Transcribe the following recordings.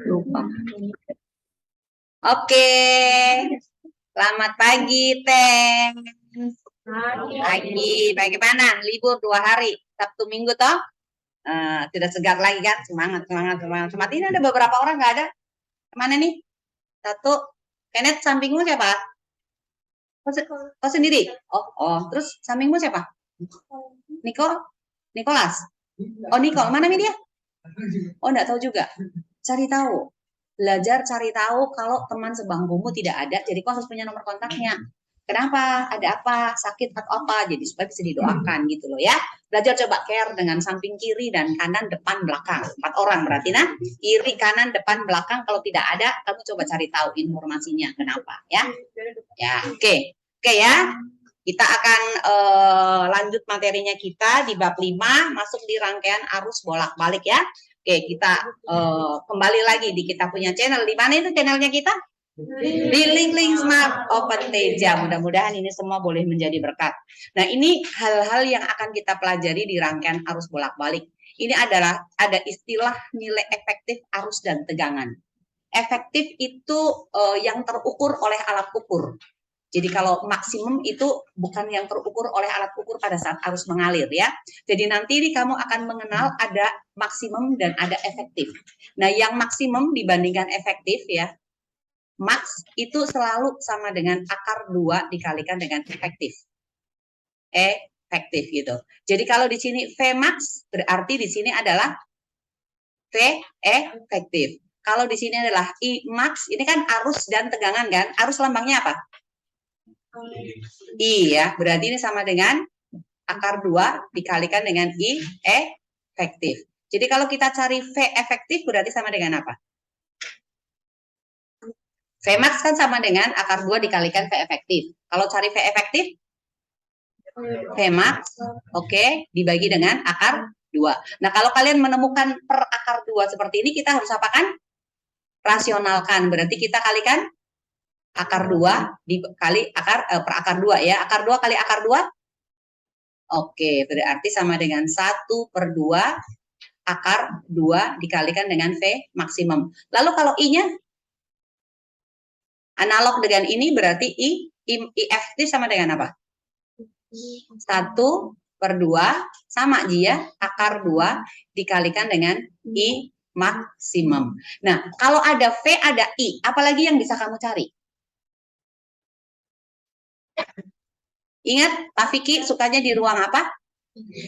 Lupa. Oke. Selamat pagi, Teh. Pagi. Bagaimana? Libur 2 hari. Sabtu Minggu toh? Sudah segar lagi kan? Semangat, semangat, semangat. Semangat. Ini ada beberapa orang nggak ada. Kemana nih? Satu. Kenneth, sampingmu siapa? Kau sendiri? Oh. Terus sampingmu siapa? Niko? Nikolas? Oh, Nicole. Mana dia? Oh, enggak tahu juga. Cari tahu. Belajar cari tahu kalau teman sebangkumu tidak ada, jadi kau harus punya nomor kontaknya. Kenapa? Ada apa? Sakit atau apa? Jadi supaya bisa didoakan gitu loh ya. Belajar coba care dengan samping kiri dan kanan, depan, belakang. 4 orang berarti nah. Kiri, kanan, depan, belakang. Kalau tidak ada, kamu coba cari tahu informasinya. Kenapa ya? Ya, oke. Oke ya. Kita akan lanjut materinya kita di bab 5, masuk di rangkaian arus bolak-balik ya. Oke, kita kembali lagi di kita punya channel. Di mana itu channelnya kita? Di link Smart Open Teja. Mudah-mudahan ini semua boleh menjadi berkat. Nah, ini hal-hal yang akan kita pelajari di rangkaian arus bolak-balik. Ini adalah ada istilah nilai efektif arus dan tegangan. Efektif itu yang terukur oleh alat ukur. Jadi kalau maksimum itu bukan yang terukur oleh alat ukur pada saat arus mengalir ya. Jadi nanti kamu akan mengenal ada maksimum dan ada efektif. Nah, yang maksimum dibandingkan efektif ya, max itu selalu sama dengan akar 2 dikalikan dengan efektif. Efektif gitu. Jadi kalau di sini V max berarti di sini adalah V efektif. Kalau di sini adalah I max, ini kan arus dan tegangan kan? Arus lambangnya apa? Iya, berarti ini sama dengan akar 2 dikalikan dengan I efektif. Jadi kalau kita cari V efektif berarti sama dengan apa? V max kan sama dengan akar 2 dikalikan V efektif. Kalau cari V efektif, V max, oke, dibagi dengan akar 2. Nah, kalau kalian menemukan per akar 2 seperti ini, kita harus apakan? Rasionalkan. Berarti kita kalikan akar 2 dikali akar per akar 2 ya. Akar 2 kali akar 2. Oke, berarti sama dengan 1/2 akar 2 dikalikan dengan V maksimum. Lalu kalau I-nya analog dengan ini berarti I efektif sama dengan apa? 1/2 sama ya, akar 2 dikalikan dengan I maksimum. Nah, kalau ada V, ada I, apalagi yang bisa kamu cari? Ingat, Pak Vicky sukanya di ruang apa?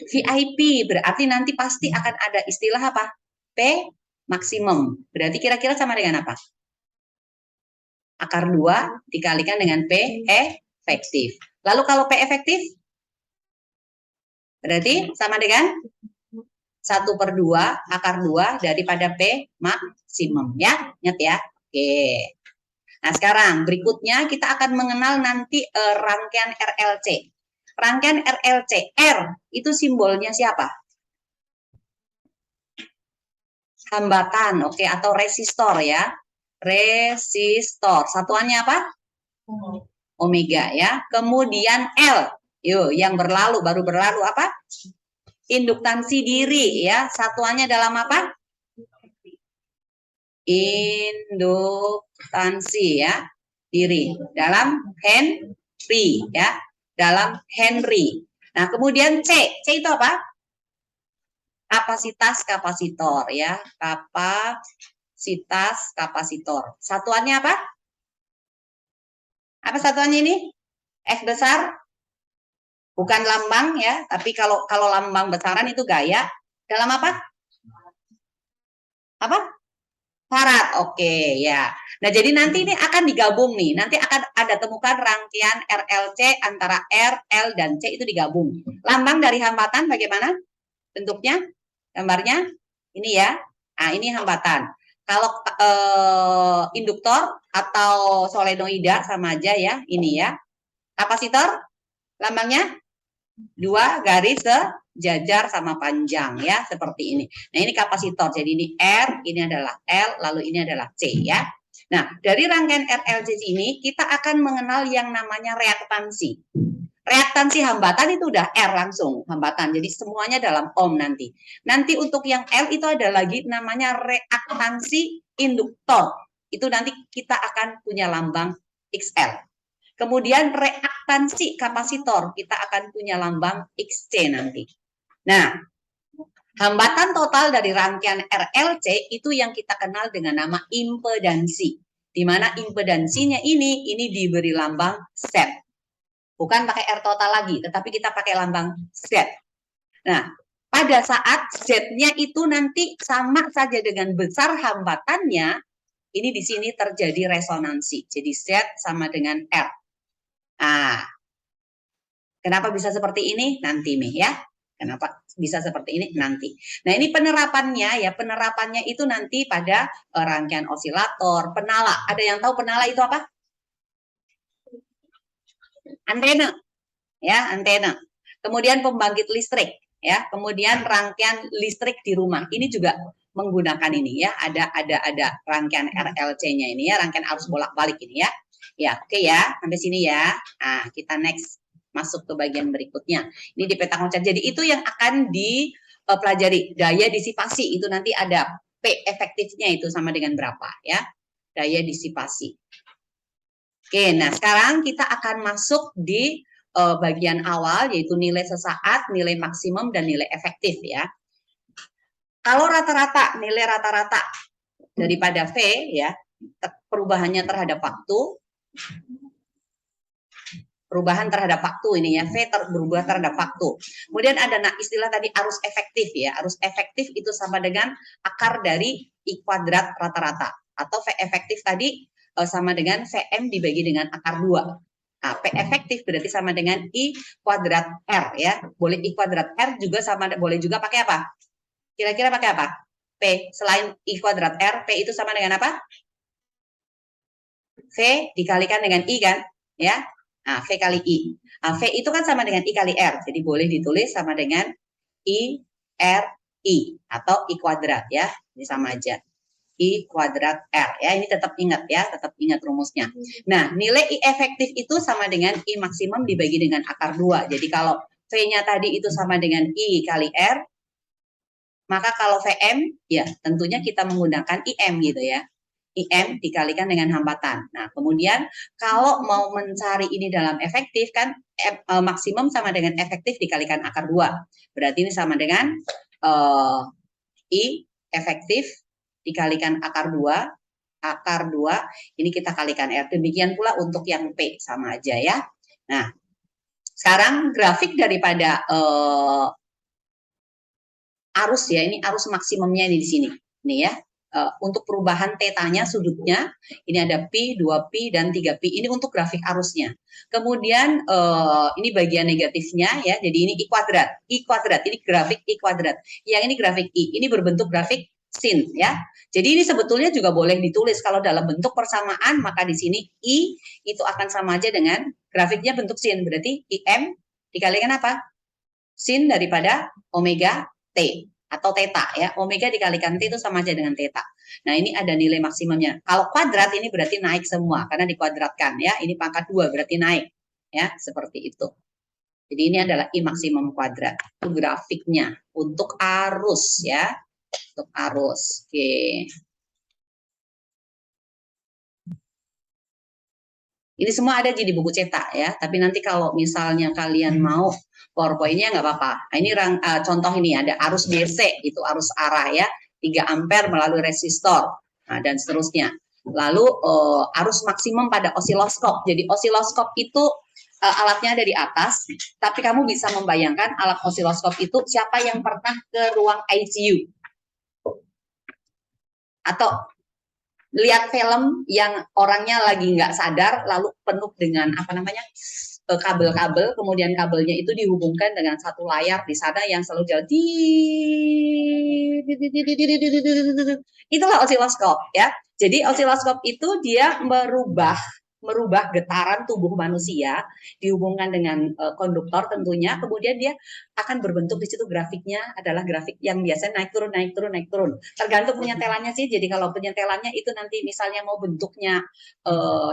VIP, berarti nanti pasti akan ada istilah apa? P maksimum. Berarti kira-kira sama dengan apa? Akar 2 dikalikan dengan P efektif. Lalu kalau P efektif? Berarti sama dengan 1/2 akar 2 daripada P maksimum ya. Ingat ya. Oke. Nah, sekarang berikutnya kita akan mengenal nanti rangkaian RLC. Rangkaian RLC, R itu simbolnya siapa? Hambatan, oke, atau resistor ya. Resistor. Satuannya apa? Omega ya. Kemudian L, yuk, yang berlalu, baru berlalu apa? Induktansi diri ya. Satuannya dalam apa? Induktansi ya, diri dalam Henry ya, dalam Henry. Nah, kemudian C itu apa? Kapasitas kapasitor ya, kapasitas kapasitor. Satuannya apa? Apa satuannya ini? F besar? Bukan lambang ya, tapi kalau lambang besaran itu gaya. Dalam apa? Apa? Farad, oke ya. Nah, jadi nanti ini akan digabung nih. Nanti akan ada temukan rangkaian RLC antara R, L, dan C itu digabung. Lambang dari hambatan bagaimana bentuknya? Gambarnya ini ya. Nah, ini hambatan. Kalau induktor atau solenoida sama aja ya, ini ya. Kapasitor lambangnya 2 garis sejajar sama panjang ya, seperti ini. Nah, ini kapasitor. Jadi ini R, ini adalah L, lalu ini adalah C ya. Nah, dari rangkaian RLC ini kita akan mengenal yang namanya reaktansi. Reaktansi hambatan itu udah R langsung, hambatan. Jadi semuanya dalam ohm nanti. Nanti untuk yang L itu ada lagi namanya reaktansi induktor itu nanti kita akan punya lambang XL. Kemudian reaktansi kapasitor kita akan punya lambang XC nanti. Nah, hambatan total dari rangkaian RLC itu yang kita kenal dengan nama impedansi. Di mana impedansinya ini diberi lambang Z. Bukan pakai R total lagi, tetapi kita pakai lambang Z. Nah, pada saat Z-nya itu nanti sama saja dengan besar hambatannya, ini di sini terjadi resonansi. Jadi Z sama dengan R. Nah, kenapa bisa seperti ini? Nanti nih ya. Kenapa bisa seperti ini? Nanti. Nah, ini penerapannya ya. Penerapannya itu nanti pada rangkaian osilator, penala. Ada yang tahu penala itu apa? Antena. Ya, antena. Kemudian pembangkit listrik. Ya, kemudian rangkaian listrik di rumah ini juga menggunakan ini ya, ada rangkaian RLC-nya ini ya, rangkaian arus bolak-balik ini ya. Ya, oke ya, sampai sini ya. Nah, kita next masuk ke bagian berikutnya. Ini di peta konsep. Jadi itu yang akan dipelajari, daya disipasi itu nanti ada P efektifnya itu sama dengan berapa ya, daya disipasi. Oke, nah sekarang kita akan masuk di bagian awal yaitu nilai sesaat, nilai maksimum, dan nilai efektif ya. Kalau rata-rata, nilai rata-rata daripada V ya, perubahannya terhadap waktu, perubahan terhadap waktu ini ya, V berubah terhadap waktu. Kemudian ada istilah tadi arus efektif ya, arus efektif itu sama dengan akar dari I kuadrat rata-rata, atau V efektif tadi sama dengan Vm dibagi dengan akar 2. Nah, P efektif berarti sama dengan I kuadrat R ya. Boleh I kuadrat R juga sama, boleh juga pakai apa? Kira-kira pakai apa? P selain I kuadrat R, P itu sama dengan apa? V dikalikan dengan I kan? Ya. Nah, V kali I. Nah, V itu kan sama dengan I kali R. Jadi boleh ditulis sama dengan I R I atau I kuadrat ya. Ini sama aja. I kuadrat R ya, ini tetap ingat ya, tetap ingat rumusnya. Nah, nilai I efektif itu sama dengan I maksimum dibagi dengan akar 2. Jadi kalau V-nya tadi itu sama dengan I kali R, maka kalau Vm ya tentunya kita menggunakan IM gitu ya. IM dikalikan dengan hambatan. Nah, kemudian kalau mau mencari ini dalam efektif kan maksimum sama dengan efektif dikalikan akar 2. Berarti ini sama dengan I efektif dikalikan akar 2, ini kita kalikan R. Demikian pula untuk yang P, sama aja ya. Nah, sekarang grafik daripada arus ya, ini arus maksimumnya ini di sini. Ini ya, untuk perubahan tetanya, sudutnya, ini ada Pi, 2Pi, dan 3Pi. Ini untuk grafik arusnya. Kemudian ini bagian negatifnya ya, jadi ini I kuadrat, ini grafik I kuadrat. Yang ini grafik I, ini berbentuk grafik sin ya. Jadi ini sebetulnya juga boleh ditulis kalau dalam bentuk persamaan, maka di sini I itu akan sama aja dengan grafiknya bentuk sin. Berarti IM dikalikan apa? Sin daripada omega T atau theta ya. Omega dikalikan T itu sama aja dengan theta. Nah, ini ada nilai maksimumnya. Kalau kuadrat ini berarti naik semua karena dikuadratkan ya. Ini pangkat 2 berarti naik ya, seperti itu. Jadi ini adalah I maksimum kuadrat. Itu grafiknya untuk arus ya. Untuk arus. Oke. Ini semua ada di buku cetak ya. Tapi nanti kalau misalnya kalian mau PowerPoint-nya nggak apa-apa. Nah, ini contoh ini ada arus DC, itu arus arah ya. 3 ampere melalui resistor. Nah, dan seterusnya. Lalu arus maksimum pada osiloskop. Jadi osiloskop itu alatnya ada di atas, tapi kamu bisa membayangkan alat osiloskop itu siapa yang pernah ke ruang ICU? Atau lihat film yang orangnya lagi nggak sadar lalu penuh dengan apa namanya kabel-kabel, kemudian kabelnya itu dihubungkan dengan satu layar di sana yang selalu jalan, itulah osiloskop ya. Jadi osiloskop itu dia merubah getaran tubuh manusia dihubungkan dengan konduktor tentunya, kemudian dia akan berbentuk di situ grafiknya adalah grafik yang biasanya naik turun, tergantung penyetelannya sih. Jadi kalau penyetelannya itu nanti misalnya mau bentuknya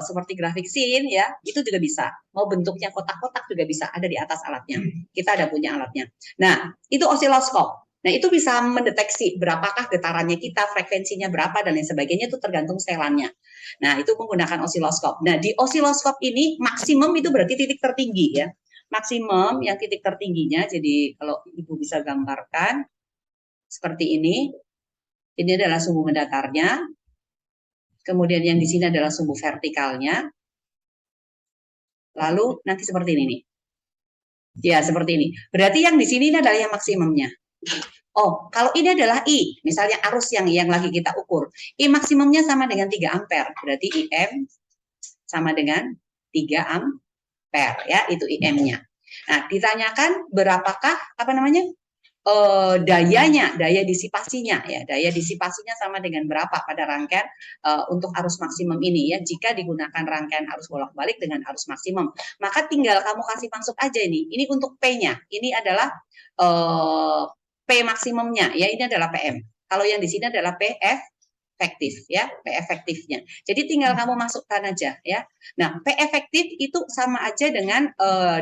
seperti grafik sin ya, itu juga bisa. Mau bentuknya kotak-kotak juga bisa, ada di atas alatnya. Kita ada punya alatnya. Nah, itu osiloskop. Nah, itu bisa mendeteksi berapakah getarannya kita, frekuensinya berapa, dan lain sebagainya, itu tergantung setelannya. Nah, itu menggunakan osiloskop. Nah, di osiloskop ini maksimum itu berarti titik tertinggi ya. Maksimum yang titik tertingginya, jadi kalau Ibu bisa gambarkan seperti ini adalah sumbu mendatarnya, kemudian yang di sini adalah sumbu vertikalnya, lalu nanti seperti ini nih. Ya, seperti ini. Berarti yang di sini adalah yang maksimumnya. Oh, kalau ini adalah I, misalnya arus yang lagi kita ukur. I maksimumnya sama dengan 3 ampere. Berarti IM sama dengan 3 ampere ya, itu IM-nya. Nah, ditanyakan berapakah daya disipasinya ya. Daya disipasinya sama dengan berapa pada rangkaian untuk arus maksimum ini ya. Jika digunakan rangkaian arus bolak-balik dengan arus maksimum, maka tinggal kamu kasih masuk aja ini. Ini untuk P-nya. Ini adalah P maksimumnya ya, ini adalah PM. Kalau yang di sini adalah PF efektif ya, P efektifnya. Jadi tinggal kamu masukkan aja ya. Nah, P efektif itu sama aja dengan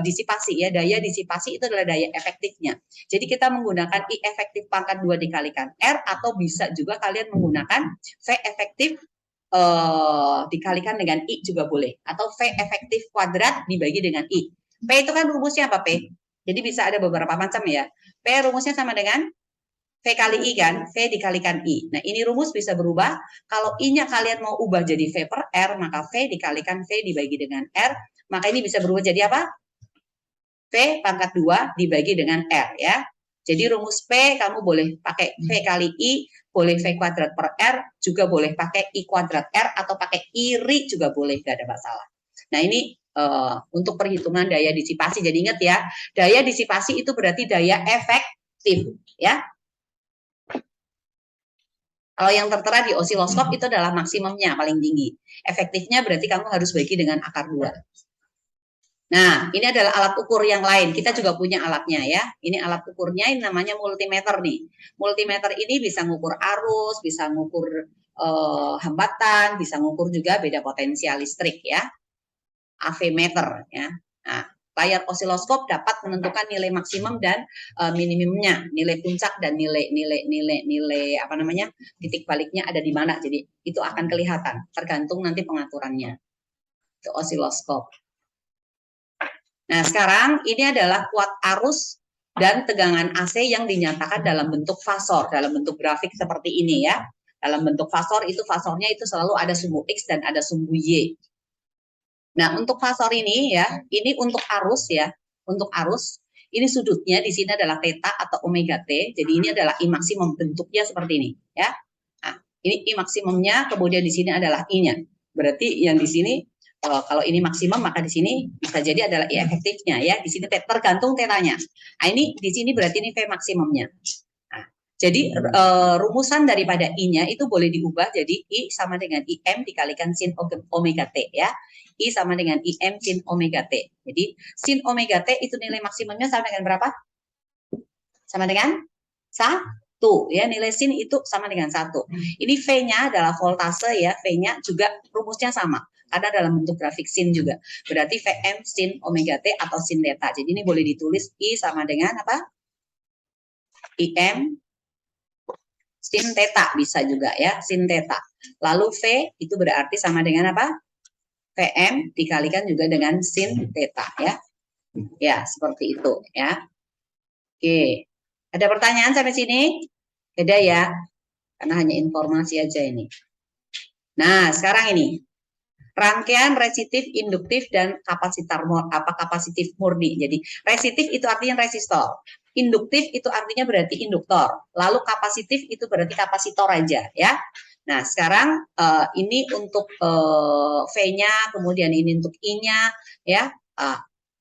disipasi ya. Daya disipasi itu adalah daya efektifnya. Jadi kita menggunakan I efektif pangkat 2 dikalikan R, atau bisa juga kalian menggunakan V efektif dikalikan dengan I juga boleh, atau V efektif kuadrat dibagi dengan I. P itu kan rumusnya apa P? Jadi bisa ada beberapa macam ya. P rumusnya sama dengan V kali I kan, V dikalikan I. Nah, ini rumus bisa berubah. Kalau I-nya kalian mau ubah jadi V per R, maka V dikalikan V dibagi dengan R. Maka ini bisa berubah jadi apa? V pangkat 2 dibagi dengan R ya. Jadi rumus P kamu boleh pakai V kali I, boleh V kuadrat per R, juga boleh pakai I kuadrat R, atau pakai I-ri juga boleh, gak ada masalah. Nah, ini untuk perhitungan daya disipasi. Jadi ingat ya, daya disipasi itu berarti daya efektif ya. Kalau yang tertera di osiloskop itu adalah maksimumnya paling tinggi. Efektifnya berarti kamu harus bagi dengan akar 2. Nah, ini adalah alat ukur yang lain. Kita juga punya alatnya ya. Ini alat ukurnya, ini namanya multimeter nih. Multimeter ini bisa ngukur arus, bisa ngukur hambatan, bisa ngukur juga beda potensial listrik ya. AV meter ya. Nah, layar osiloskop dapat menentukan nilai maksimum dan minimumnya, nilai puncak dan nilai titik baliknya ada di mana. Jadi itu akan kelihatan tergantung nanti pengaturannya. Itu osiloskop. Nah, sekarang ini adalah kuat arus dan tegangan AC yang dinyatakan dalam bentuk fasor, dalam bentuk grafik seperti ini ya. Dalam bentuk fasor itu fasornya itu selalu ada sumbu X dan ada sumbu Y. Nah, untuk fasor ini ya, ini untuk arus ya. Untuk arus, ini sudutnya di sini adalah theta atau omega T. Jadi ini adalah I maksimum, bentuknya seperti ini ya. Nah, ini I maksimumnya, kemudian di sini adalah I-nya. Berarti yang di sini kalau ini maksimum, maka di sini bisa jadi adalah I efektifnya ya. Di sini tergantung tetanya. Nah, ini di sini berarti ini V maksimumnya. Nah, jadi rumusan daripada I-nya itu boleh diubah jadi I sama dengan IM dikalikan sin omega T ya. I sama dengan IM sin omega T. Jadi sin omega T itu nilai maksimumnya sama dengan berapa? Sama dengan 1 ya, nilai sin itu sama dengan 1. Ini V-nya adalah voltase ya, V-nya juga rumusnya sama. Ada dalam bentuk grafik sin juga. Berarti Vm sin omega T atau sin theta. Jadi ini boleh ditulis I sama dengan apa? IM sin theta bisa juga ya, sin theta. Lalu V itu berarti sama dengan apa? Vm dikalikan juga dengan sin theta ya. Ya, seperti itu ya. Oke. Ada pertanyaan sampai sini? Beda ya. Karena hanya informasi aja ini. Nah, sekarang ini rangkaian resistif, induktif, dan kapasitif murni. Jadi resistif itu artinya resistor, induktif itu artinya berarti induktor, lalu kapasitif itu berarti kapasitor aja ya. Nah, sekarang ini untuk V-nya, kemudian ini untuk I-nya ya.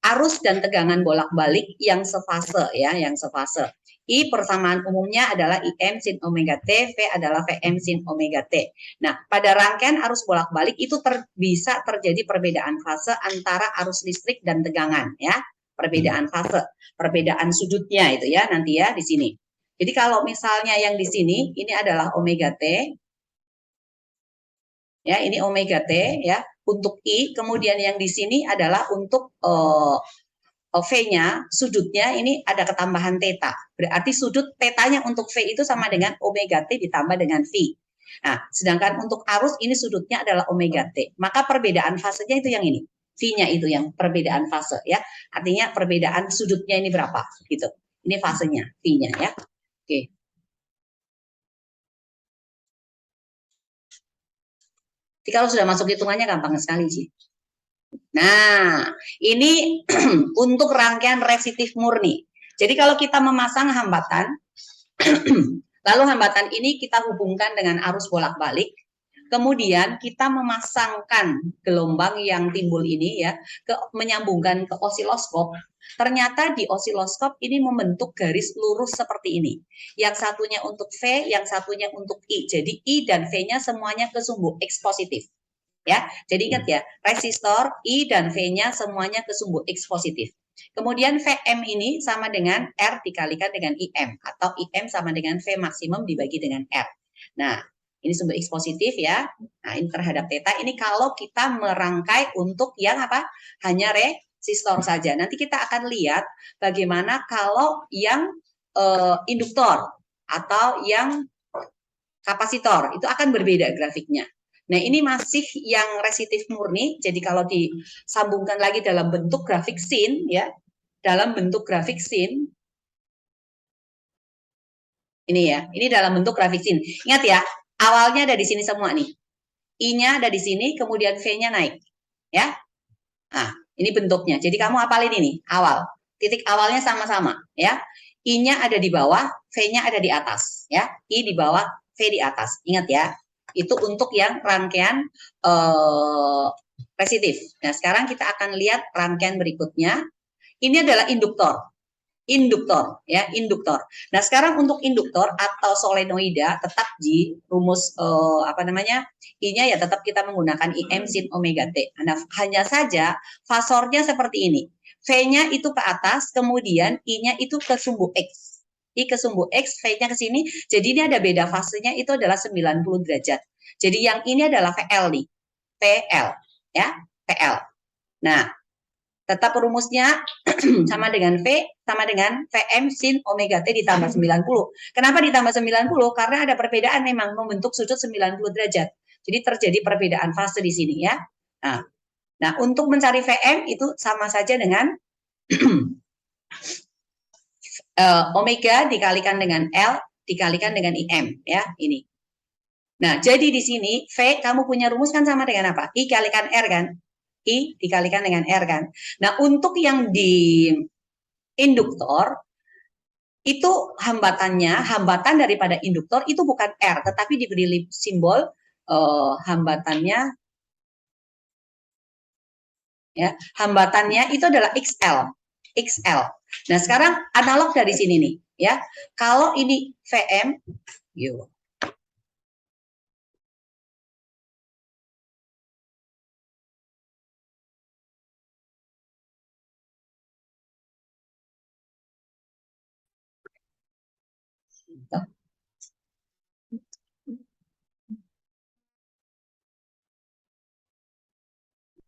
Arus dan tegangan bolak-balik yang sefase ya, yang sefase. I persamaan umumnya adalah IM sin omega T, V adalah Vm sin omega T. Nah, pada rangkaian arus bolak-balik itu bisa terjadi perbedaan fase antara arus listrik dan tegangan ya. Perbedaan fase, perbedaan sudutnya itu ya nanti ya di sini. Jadi kalau misalnya yang di sini ini adalah omega T. Ya, ini omega T ya untuk I, kemudian yang di sini adalah untuk V-nya, sudutnya ini ada ketambahan theta. Berarti sudut theta-nya untuk V itu sama dengan omega T ditambah dengan V. Nah, sedangkan untuk arus ini sudutnya adalah omega T. Maka perbedaan fasenya itu yang ini. V-nya itu yang perbedaan fase ya. Artinya perbedaan sudutnya ini berapa gitu. Ini fasenya, V-nya ya. Oke. Jadi kalau sudah masuk hitungannya gampang sekali sih. Nah, ini untuk rangkaian resistif murni. Jadi kalau kita memasang hambatan, lalu hambatan ini kita hubungkan dengan arus bolak-balik, kemudian kita memasangkan gelombang yang timbul ini ya, menyambungkan ke osiloskop. Ternyata di osiloskop ini membentuk garis lurus seperti ini. Yang satunya untuk V, yang satunya untuk I. Jadi I dan V-nya semuanya ke sumbu X positif. Ya, jadi ingat ya, resistor I dan V-nya semuanya ke sumbu X positif. Kemudian Vm ini sama dengan R dikalikan dengan Im, atau Im sama dengan V maksimum dibagi dengan R. Nah, ini sumbu X positif ya. Nah, ini terhadap theta. Ini kalau kita merangkai untuk yang apa? Hanya resistor saja. Nanti kita akan lihat bagaimana kalau yang induktor atau yang kapasitor itu akan berbeda grafiknya. Nah, ini masih yang resistif murni. Jadi kalau disambungkan lagi dalam bentuk grafik scene ya, dalam bentuk grafik scene ini ya, ini dalam bentuk grafik scene. Ingat ya, awalnya ada di sini semua nih. I-nya ada di sini, kemudian V-nya naik. Ya. Nah, ini bentuknya. Jadi kamu hafalin ini, awal. Titik awalnya sama-sama ya. I-nya ada di bawah, V-nya ada di atas ya. I di bawah, V di atas. Ingat ya. Itu untuk yang rangkaian resistif. Nah, sekarang kita akan lihat rangkaian berikutnya. Ini adalah induktor. Induktor ya, induktor. Nah, sekarang untuk induktor atau solenoida tetap di rumus apa namanya? I-nya ya tetap kita menggunakan Im sin omega T. Nah, hanya saja fasornya seperti ini. V-nya itu ke atas, kemudian I-nya itu ke sumbu X. I ke sumbu X, V-nya ke sini. Jadi ini ada beda fasenya itu adalah 90 derajat. Jadi yang ini adalah VL nih. PL ya, PL. Nah, tetap rumusnya sama dengan V sama dengan Vm sin omega T ditambah 90. Kenapa ditambah 90? Karena ada perbedaan memang membentuk sudut 90 derajat. Jadi terjadi perbedaan fase di sini ya. Nah, untuk mencari Vm itu sama saja dengan omega dikalikan dengan L dikalikan dengan Im ya, ini. Nah, jadi di sini V kamu punya rumus kan sama dengan apa? I kalikan R kan? I dikalikan dengan R kan? Nah, untuk yang di induktor itu hambatan daripada induktor itu bukan R, tetapi diberi simbol hambatannya ya, hambatannya itu adalah XL. XL. Nah, sekarang analog dari sini nih, ya. Kalau ini VM, yuk.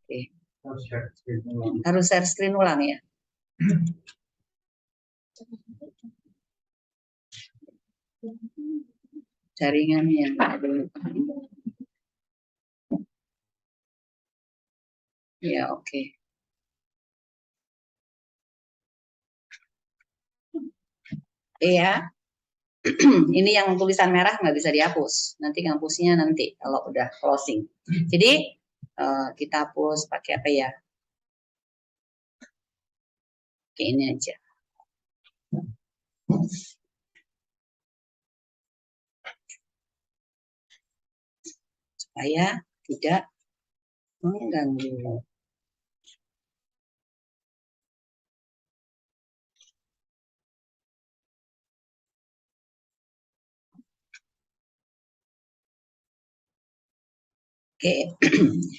Oke. Harus share screen ulang ya. Jaringannya. Ya, oke. Iya. Ini yang tulisan merah nggak bisa dihapus. Nanti ngapusnya nanti kalau udah closing. Jadi kita hapus pakai apa ya? Oke, ini aja. Supaya tidak mengganggu. Oke,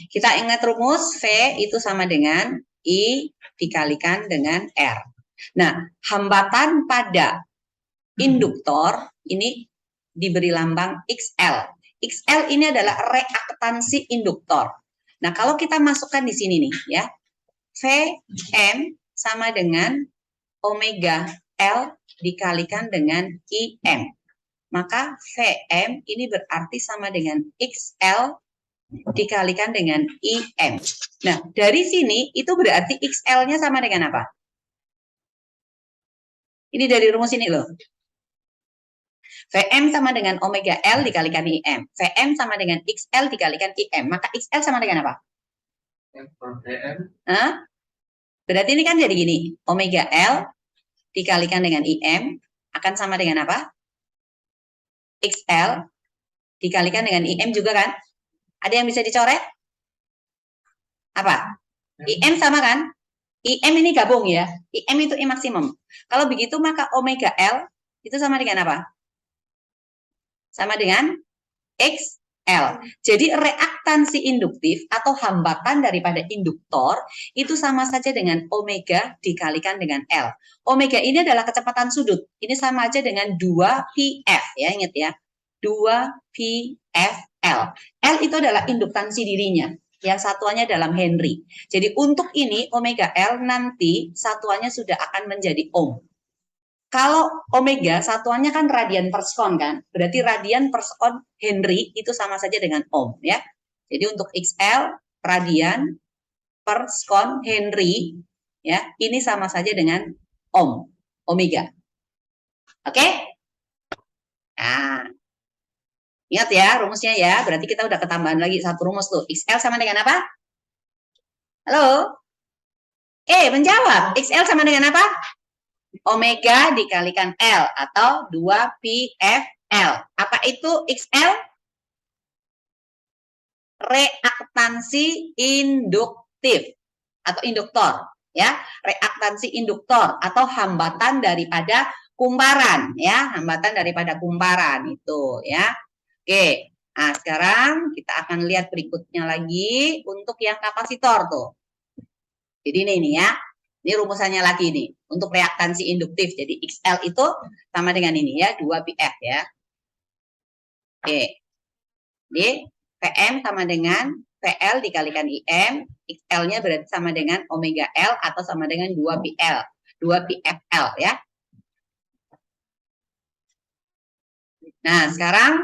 kita ingat rumus V itu sama dengan I dikalikan dengan R. Nah, hambatan pada induktor ini diberi lambang XL. XL ini adalah reaktansi induktor. Nah, kalau kita masukkan di sini nih ya, Vm sama dengan omega L dikalikan dengan IM. Maka VM ini berarti sama dengan XL dikalikan dengan IM. Nah, dari sini itu berarti XL-nya sama dengan apa? Ini dari rumus ini loh. VM sama dengan omega L dikalikan IM. VM sama dengan XL dikalikan IM. Maka XL sama dengan apa? Hah? Berarti ini kan jadi gini. Omega L dikalikan dengan IM akan sama dengan apa? XL dikalikan dengan IM juga kan? Ada yang bisa dicoret? Apa? IM sama kan? IM ini gabung ya. IM itu I maksimum. Kalau begitu maka omega L itu sama dengan apa? Sama dengan XL. Jadi reaktansi induktif atau hambatan daripada induktor itu sama saja dengan omega dikalikan dengan L. Omega ini adalah kecepatan sudut. Ini sama aja dengan 2πf ya, ingat ya. 2πfL. L itu adalah induktansi dirinya. Yang satuannya dalam Henry. Jadi untuk ini omega L nanti satuannya sudah akan menjadi ohm. Kalau omega satuannya kan radian per sekon kan, berarti radian per sekon Henry itu sama saja dengan ohm ya. Jadi untuk XL radian per sekon Henry ya, ini sama saja dengan ohm, omega. Oke? Nah, ingat ya rumusnya ya, berarti kita udah ketambahan lagi satu rumus tuh. XL sama dengan apa? Halo? Menjawab. XL sama dengan apa? Omega dikalikan L atau 2πfL. Apa itu XL? Reaktansi induktif atau induktor ya, reaktansi induktor atau hambatan daripada kumparan ya, hambatan daripada kumparan itu ya. Oke. Nah, sekarang kita akan lihat berikutnya lagi untuk yang kapasitor tuh. Jadi ini ya. Ini rumusannya lagi nih untuk reaktansi induktif. Jadi XL itu sama dengan ini ya, 2πf ya. Oke. Jadi VM sama dengan VL dikalikan IM, XL-nya berarti sama dengan omega L atau sama dengan 2πL, 2πfL ya. Nah, sekarang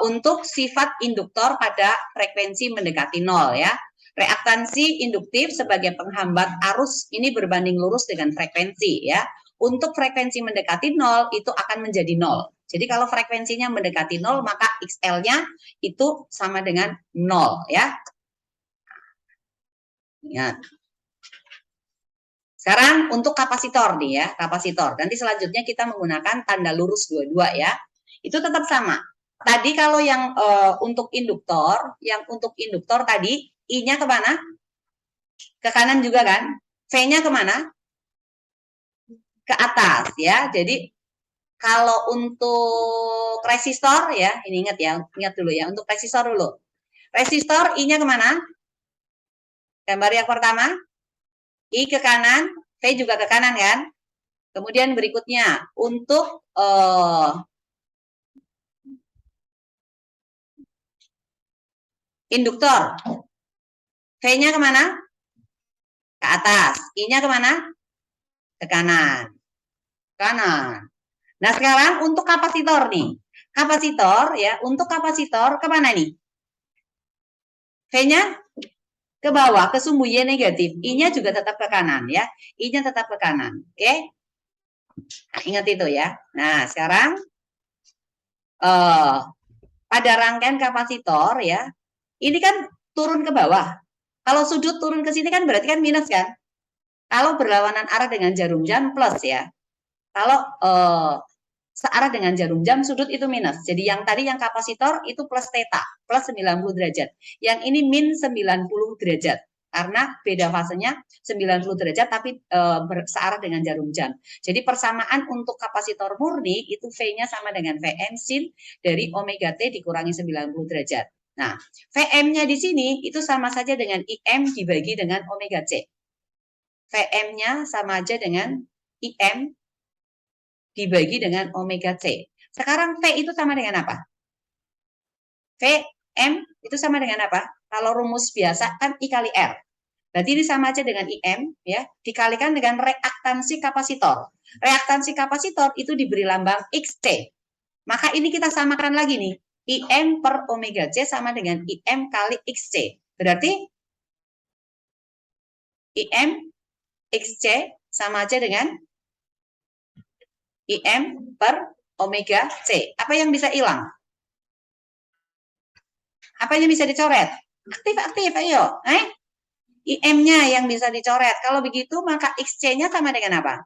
untuk sifat induktor pada frekuensi mendekati 0 ya. Reaktansi induktif sebagai penghambat arus ini berbanding lurus dengan frekuensi ya. Untuk frekuensi mendekati 0 itu akan menjadi 0. Jadi kalau frekuensinya mendekati 0 maka XL-nya itu sama dengan 0 ya. Ingat. Sekarang untuk kapasitor nih ya, kapasitor. Nanti selanjutnya kita menggunakan tanda lurus dua-dua ya. Itu tetap sama. Tadi kalau yang untuk induktor tadi I-nya kemana? Ke kanan juga kan? V-nya kemana? Ke atas ya. Jadi kalau untuk resistor ya, ini ingat ya, ingat dulu ya. Untuk resistor dulu. Resistor I-nya kemana? Gambar yang pertama, I ke kanan, V juga ke kanan kan? Kemudian berikutnya untuk induktor, V-nya kemana? Ke atas. I-nya kemana? Ke kanan. Kanan. Nah, sekarang untuk kapasitor nih. Kapasitor ya, untuk kapasitor kemana nih? V-nya ke bawah, ke sumbu Y negatif. I-nya juga tetap ke kanan ya. I-nya tetap ke kanan. Oke? Nah, ingat itu ya. Nah, sekarang pada rangkaian kapasitor ya, ini kan turun ke bawah. Kalau sudut turun ke sini kan berarti kan minus kan? Kalau berlawanan arah dengan jarum jam plus ya. Kalau searah dengan jarum jam sudut itu minus. Jadi yang tadi yang kapasitor itu plus theta, plus 90 derajat. Yang ini min 90 derajat. Karena beda fasenya 90 derajat tapi searah dengan jarum jam. Jadi persamaan untuk kapasitor murni itu V-nya sama dengan Vm sin dari omega T dikurangi 90 derajat. Nah, Vm-nya di sini itu sama saja dengan Im dibagi dengan omega C. Vm-nya sama aja dengan Im dibagi dengan omega C. Sekarang V itu sama dengan apa? Vm itu sama dengan apa? Kalau rumus biasa kan I kali R. Berarti ini sama aja dengan IM ya, dikalikan dengan reaktansi kapasitor. Reaktansi kapasitor itu diberi lambang XC. Maka ini kita samakan lagi nih. IM per omega C sama dengan IM kali XC. Berarti IM XC sama aja dengan IM per omega C. Apa yang bisa hilang? Apa yang bisa dicoret? Aktif-aktif, ayo. IM-nya yang bisa dicoret. Kalau begitu, maka XC-nya sama dengan apa?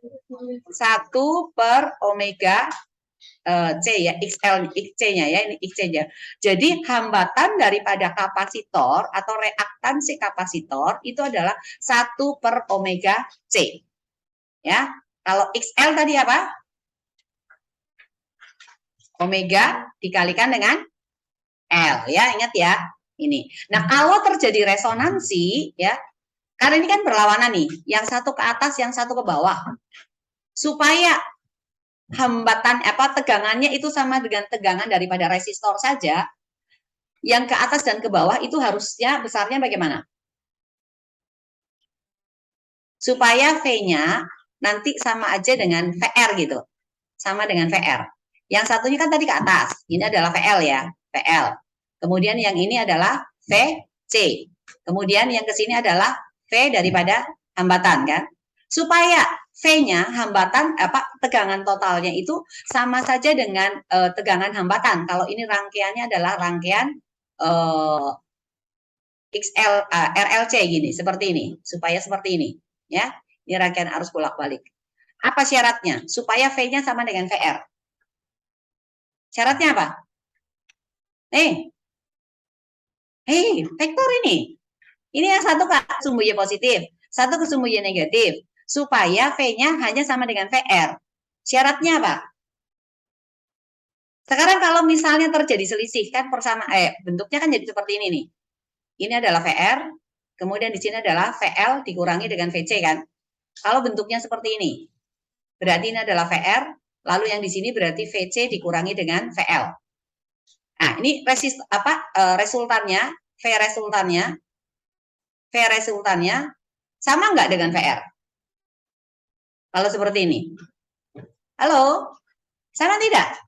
1 per omega C ya, XC-nya ya, ini XC-nya. Jadi hambatan daripada kapasitor atau reaktansi kapasitor itu adalah 1 per omega C. Ya, kalau XL tadi apa? Omega dikalikan dengan L ya, ingat ya. Ini. Nah, kalau terjadi resonansi ya, karena ini kan berlawanan nih, yang satu ke atas, yang satu ke bawah. Supaya hambatan tegangannya itu sama dengan tegangan daripada resistor saja, yang ke atas dan ke bawah itu harusnya besarnya bagaimana? Supaya V-nya nanti sama aja dengan VR gitu. Sama dengan VR. Yang satunya kan tadi ke atas. Ini adalah VL ya, VL. Kemudian yang ini adalah VC. Kemudian yang ke sini adalah V daripada hambatan kan. Supaya V-nya hambatan tegangan totalnya itu sama saja dengan tegangan hambatan. Kalau ini rangkaiannya adalah rangkaian RLC gini, seperti ini. Supaya seperti ini, ya. Ini rangkaian arus bolak-balik. Apa syaratnya? Supaya V-nya sama dengan VR. Syaratnya apa? Vektor ini. Ini yang satu ke sumbu Y positif, satu ke sumbu Y negatif. Supaya V-nya hanya sama dengan VR. Syaratnya apa? Sekarang kalau misalnya terjadi selisih, kan bentuknya kan jadi seperti ini nih. Ini adalah VR, kemudian di sini adalah VL dikurangi dengan VC kan. Kalau bentuknya seperti ini, berarti ini adalah VR, lalu yang di sini berarti VC dikurangi dengan VL. Nah, ini resultannya, V resultannya sama nggak dengan VR? Kalau seperti ini. Halo? Sama tidak?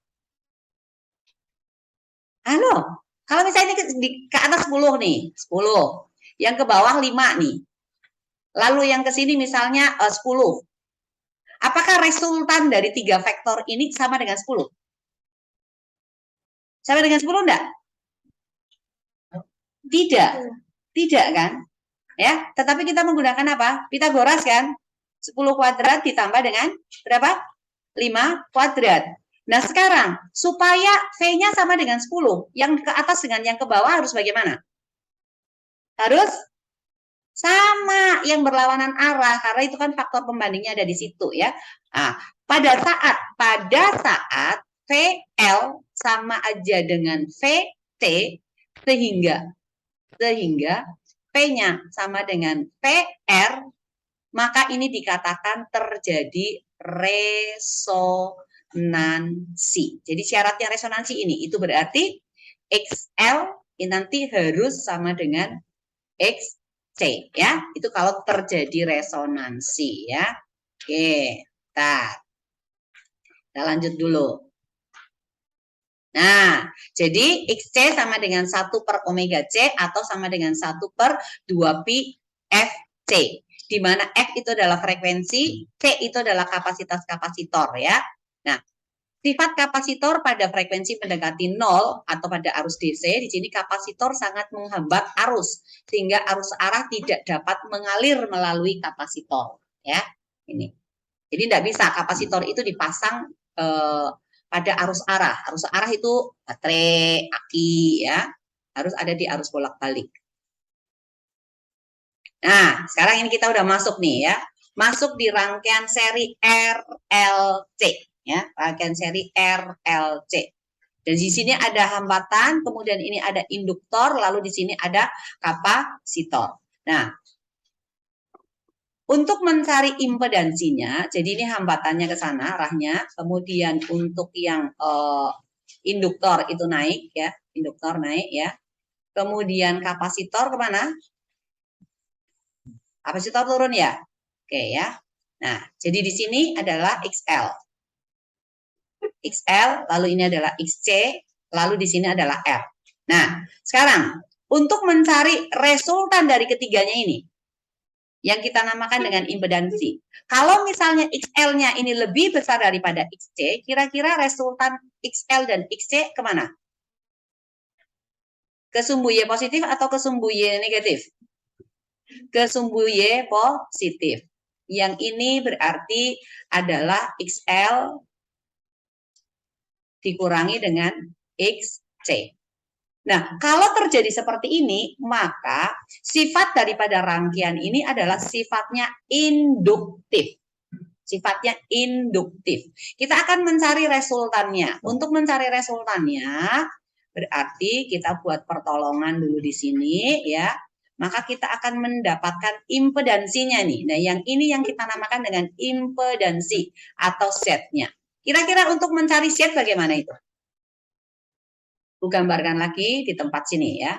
Halo? Kalau misalnya ini ke atas 10 nih, 10. Yang ke bawah 5 nih. Lalu yang ke sini misalnya 10. Apakah resultan dari 3 vektor ini sama dengan 10? Sama dengan 10 enggak? Tidak. Tidak kan? Ya, tetapi kita menggunakan apa? Pitagoras kan? 10 kuadrat ditambah dengan berapa? 5 kuadrat. Nah, sekarang supaya V-nya sama dengan 10, yang ke atas dengan yang ke bawah harus bagaimana? Harus sama, yang berlawanan arah, karena itu kan faktor pembandingnya ada di situ ya. Nah, pada saat VL sama aja dengan VT, sehingga P-nya sama dengan PR, maka ini dikatakan terjadi resonansi. Jadi syaratnya resonansi ini, itu berarti XL ini nanti harus sama dengan XC ya. Itu kalau terjadi resonansi ya. Oke, kita lanjut dulu. Nah, jadi XC sama dengan 1 per omega C atau sama dengan 1 per 2 pi FC. Di mana F itu adalah frekuensi, C itu adalah kapasitas kapasitor ya. Nah, sifat kapasitor pada frekuensi mendekati 0 atau pada arus DC, di sini kapasitor sangat menghambat arus sehingga arus arah tidak dapat mengalir melalui kapasitor ya. Ini. Jadi tidak bisa kapasitor itu dipasang pada arus arah. Arus arah itu baterai, aki ya. Harus ada di arus bolak-balik. Nah, sekarang ini kita udah masuk nih ya. Masuk di rangkaian seri RLC ya, rangkaian seri RLC. Dan di sini ada hambatan, kemudian ini ada induktor, lalu di sini ada kapasitor. Nah, untuk mencari impedansinya, jadi ini hambatannya ke sana arahnya, kemudian untuk yang induktor itu naik ya, induktor naik ya. Kemudian kapasitor kemana? kapasitor turun ya. Oke ya. Nah, jadi di sini adalah XL. XL, lalu ini adalah XC, lalu di sini adalah R. Nah, sekarang untuk mencari resultan dari ketiganya ini, yang kita namakan dengan impedansi. Kalau misalnya XL-nya ini lebih besar daripada XC, kira-kira resultan XL dan XC kemana? Ke sumbu Y positif atau ke sumbu Y negatif? Ke sumbu Y positif. Yang ini berarti adalah XL dikurangi dengan XC. Nah, kalau terjadi seperti ini, maka sifat daripada rangkaian ini adalah sifatnya induktif. Sifatnya induktif. Kita akan mencari resultannya. Untuk mencari resultannya, berarti kita buat pertolongan dulu di sini, ya. Maka kita akan mendapatkan impedansinya nih. Nah, yang ini yang kita namakan dengan impedansi atau Z-nya. Kira-kira untuk mencari Z bagaimana itu? Aku gambarkan lagi di tempat sini ya.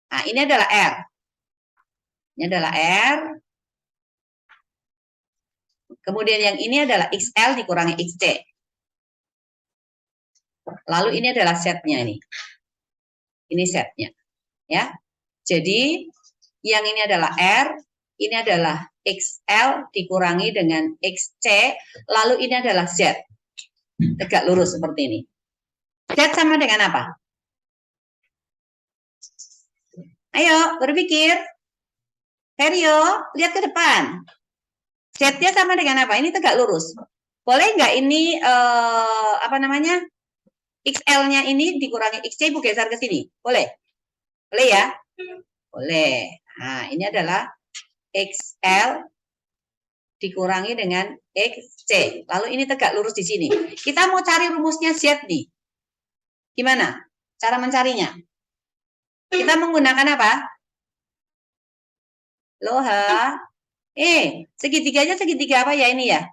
Nah, ini adalah R. Ini adalah R. Kemudian yang ini adalah XL dikurangi XC. Lalu ini adalah Z-nya ini. Ini Z-nya. Ya. Jadi yang ini adalah R, ini adalah XL dikurangi dengan XC, lalu ini adalah Z. Tegak lurus seperti ini. Z sama dengan apa? Ayo, berpikir. Serio, lihat ke depan. Z-nya sama dengan apa? Ini tegak lurus. Boleh nggak ini, apa namanya, XL-nya ini dikurangi XC, Ibu geser ke sini? Boleh? Boleh ya? Boleh. Nah, ini adalah XL dikurangi dengan XC. Lalu ini tegak lurus di sini. Kita mau cari rumusnya Z nih. Gimana cara mencarinya? Kita menggunakan apa? Loha. Segitiganya segitiga apa ya ini ya?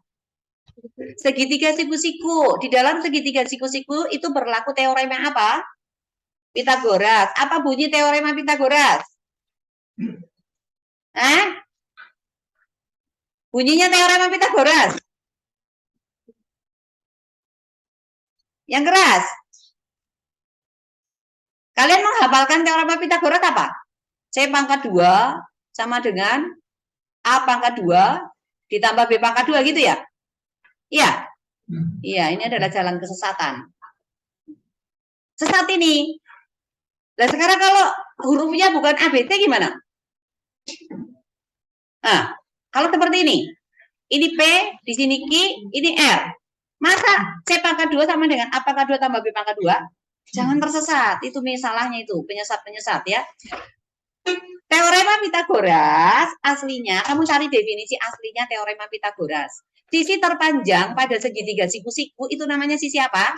Segitiga siku-siku. Di dalam segitiga siku-siku itu berlaku teorema apa? Pitagoras. Apa bunyi teorema Pitagoras? Bunyinya teorema Pitagoras. Yang keras. Kalian menghafalkan teorema Pitagoras apa? C pangkat 2 sama dengan A pangkat 2 ditambah B pangkat 2 gitu ya? Iya. Iya, ini adalah jalan kesesatan. Sesat ini. Nah, sekarang kalau hurufnya bukan ABC gimana? Nah, kalau seperti ini. Ini P, di sini Q, ini R. Masa C pangkat 2 sama dengan A pangkat 2 tambah B pangkat 2? Jangan tersesat. Itu masalahnya itu, penyesat-penyesat ya. Teorema Pitagoras aslinya, kamu cari definisi aslinya teorema Pitagoras. Sisi terpanjang pada segitiga siku-siku itu namanya sisi apa?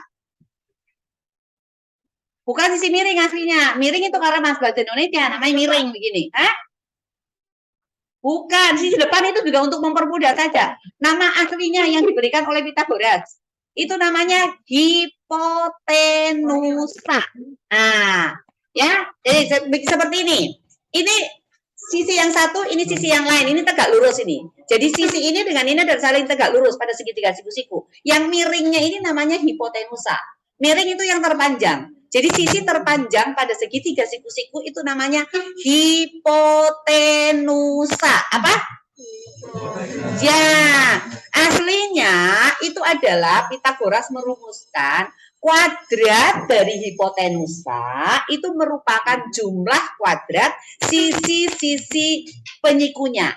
Bukan sisi miring aslinya. Miring itu karena Mas bahasa Indonesia, namanya miring begini. Hah? Bukan, sisi depan itu juga untuk mempermudah saja. Nama aslinya yang diberikan oleh Pitagoras. Itu namanya hipotenusa. Nah, ya, jadi seperti ini. Ini sisi yang satu, ini sisi yang lain. Ini tegak lurus ini. Jadi sisi ini dengan ini adalah saling tegak lurus pada segitiga siku-siku. Yang miringnya ini namanya hipotenusa. Miring itu yang terpanjang. Jadi sisi terpanjang pada segitiga siku-siku itu namanya hipotenusa. Apa? Ya, aslinya itu adalah Pitagoras merumuskan kuadrat dari hipotenusa itu merupakan jumlah kuadrat sisi-sisi penyikunya.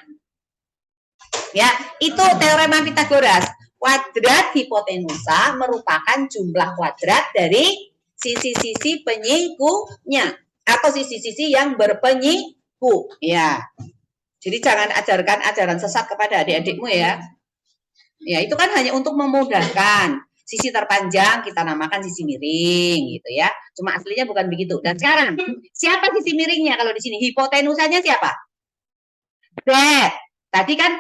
Ya, itu teorema Pitagoras. Kuadrat hipotenusa merupakan jumlah kuadrat dari sisi-sisi penyikunya atau sisi-sisi yang berpenyiku. Ya. Jadi jangan ajarkan ajaran sesat kepada adik-adikmu ya. Ya, itu kan hanya untuk memudahkan. Sisi terpanjang kita namakan sisi miring gitu ya. Cuma aslinya bukan begitu. Dan sekarang, siapa sisi miringnya kalau di sini? Hipotenusanya siapa? Z. Tadi kan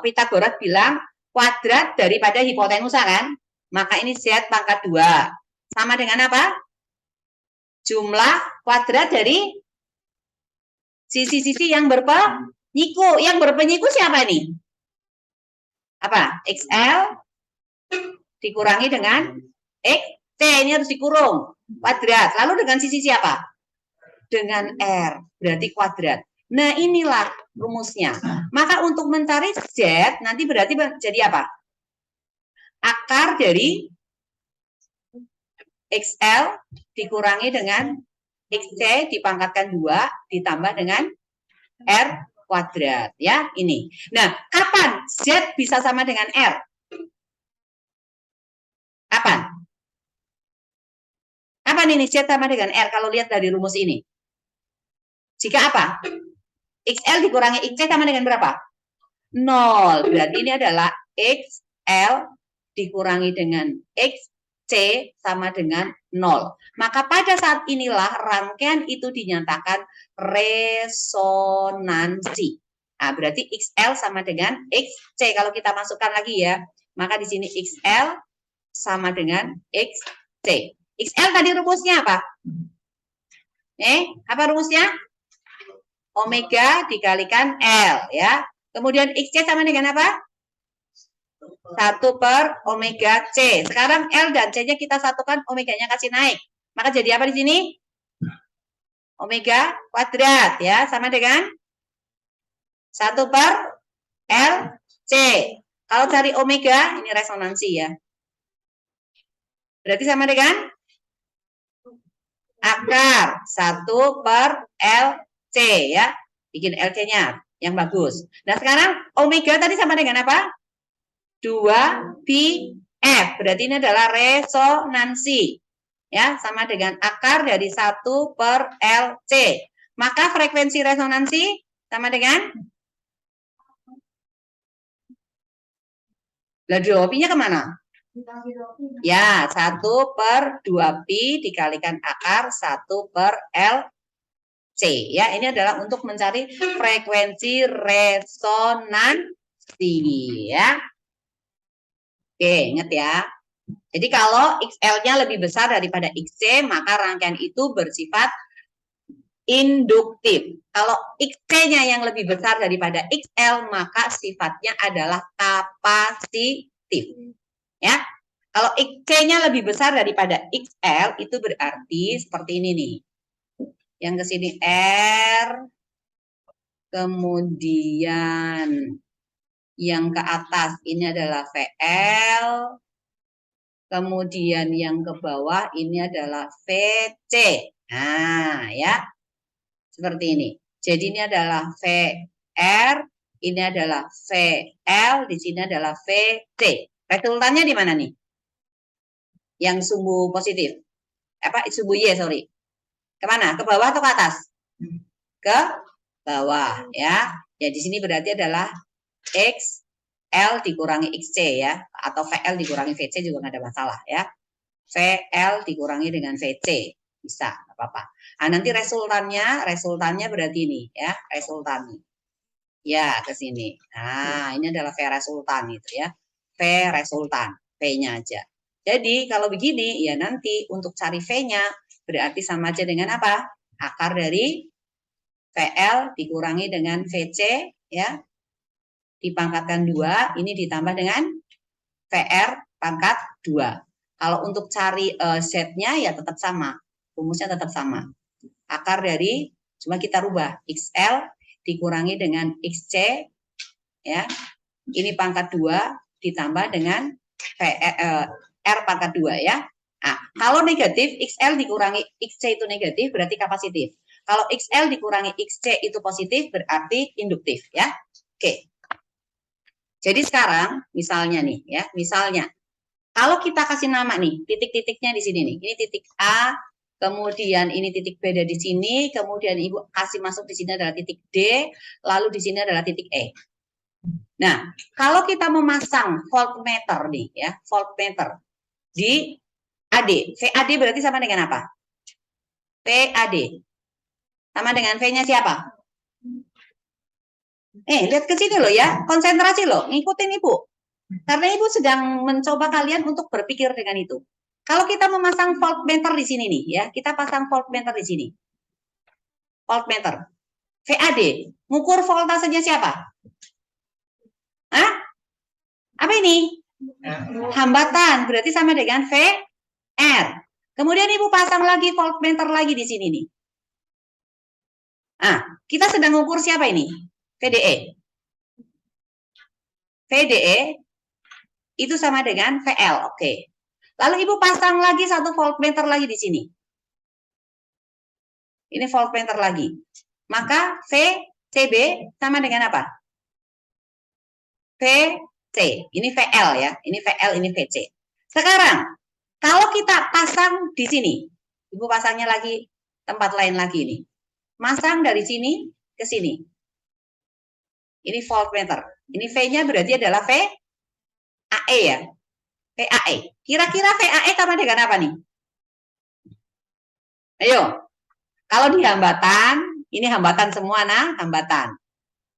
Pitagoras bilang kuadrat daripada hipotenusa kan? Maka ini Z pangkat 2. Sama dengan apa? Jumlah kuadrat dari Sisi-sisi yang berpenyiku. Yang berpenyiku siapa ini? Apa? XL dikurangi dengan XC. Ini harus dikurung. Kuadrat. Lalu dengan sisi siapa? Dengan R. Berarti kuadrat. Nah, inilah rumusnya. Maka untuk mencari Z, nanti berarti jadi apa? Akar dari XL dikurangi dengan XC dipangkatkan 2 ditambah dengan R kuadrat. Ya, ini. Nah, kapan Z bisa sama dengan R? Kapan? Kapan ini Z sama dengan R kalau lihat dari rumus ini? Jika apa? XL dikurangi XC sama dengan berapa? 0. Berarti ini adalah XL dikurangi dengan XC sama dengan 0. Maka pada saat inilah rangkaian itu dinyatakan resonansi. Nah, berarti XL sama dengan XC. Kalau kita masukkan lagi ya, maka di sini XL sama dengan XC. XL tadi rumusnya apa? Apa rumusnya? Omega dikalikan L ya. Kemudian XC sama dengan apa? 1 per omega C. Sekarang L dan C-nya kita satukan, omeganya kasih naik. Maka jadi apa di sini? Omega kuadrat ya, sama dengan 1 per L C. Kalau cari omega, ini resonansi ya. Berarti sama dengan akar 1 per L C ya. Bikin LC-nya yang bagus. Nah, sekarang omega tadi sama dengan apa? 2 pi F. Berarti ini adalah resonansi. Ya, sama dengan akar dari 1 per L C. Maka frekuensi resonansi sama dengan lah 2 pi-nya kemana? Ya, 1 per 2 pi dikalikan akar 1 per L C. Ya, ini adalah untuk mencari frekuensi resonansi ya. Oke, ingat ya. Jadi kalau XL-nya lebih besar daripada XC, maka rangkaian itu bersifat induktif. Kalau XC-nya yang lebih besar daripada XL, maka sifatnya adalah kapasitif. Ya. Kalau XC-nya lebih besar daripada XL, itu berarti seperti ini nih. Yang ke sini R, kemudian yang ke atas ini adalah VL, kemudian yang ke bawah ini adalah VC. Nah, ya. Seperti ini. Jadi ini adalah VR, ini adalah VL, di sini adalah VC. Resultannya di mana nih? Yang sumbu positif. Apa? Sumbu Y, sorry. Kemana? Ke bawah atau ke atas? Ke bawah, ya. Ya, di sini berarti adalah XL dikurangi XC ya, atau VL dikurangi VC juga nggak ada masalah ya. VL dikurangi dengan VC bisa, nggak apa-apa. Nah, nanti resultannya berarti ini ya, resultannya. Ya, ke sini. Nah, ini adalah V resultan itu ya. V resultan, V-nya aja. Jadi kalau begini ya nanti untuk cari V-nya berarti sama aja dengan apa? Akar dari VL dikurangi dengan VC ya. Dipangkatkan 2, ini ditambah dengan VR pangkat 2. Kalau untuk cari Z-nya ya tetap sama. Rumusnya tetap sama. Akar dari, cuma kita rubah. XL dikurangi dengan XC. Ya. Ini pangkat 2 ditambah dengan R pangkat 2 ya. Nah, kalau negatif, XL dikurangi XC itu negatif, berarti kapasitif. Kalau XL dikurangi XC itu positif, berarti induktif ya. Oke. Jadi sekarang misalnya nih ya, misalnya kalau kita kasih nama nih, titik-titiknya di sini nih. Ini titik A, kemudian ini titik B ada di sini, kemudian Ibu kasih masuk di sini adalah titik D, lalu di sini adalah titik E. Nah, kalau kita memasang voltmeter nih ya, voltmeter di AD, VAD berarti sama dengan apa? VAD. Sama dengan V-nya siapa? Lihat ke sini loh ya, konsentrasi loh, ngikutin Ibu. Karena Ibu sedang mencoba kalian untuk berpikir dengan itu. Kalau kita memasang voltmeter di sini nih ya, kita pasang voltmeter di sini. Voltmeter. VAD. Ngukur voltasenya siapa? Hah? Apa ini? Hambatan. Berarti sama dengan VR. Kemudian Ibu pasang lagi voltmeter lagi di sini nih. Nah, kita sedang ngukur siapa ini? VDE. VDE itu sama dengan VL. Oke. Lalu Ibu pasang lagi satu voltmeter lagi di sini. Ini voltmeter lagi. Maka VCB sama dengan apa? VC. Ini VL ya. Ini VL, ini VC. Sekarang, kalau kita pasang di sini. Ibu pasangnya lagi tempat lain lagi nih. Masang dari sini ke sini. Ini voltmeter. Ini V-nya berarti adalah VAE ya. VAE. Kira-kira VAE sama dengan apa nih? Ayo. Kalau di hambatan, ini hambatan semua nah, hambatan.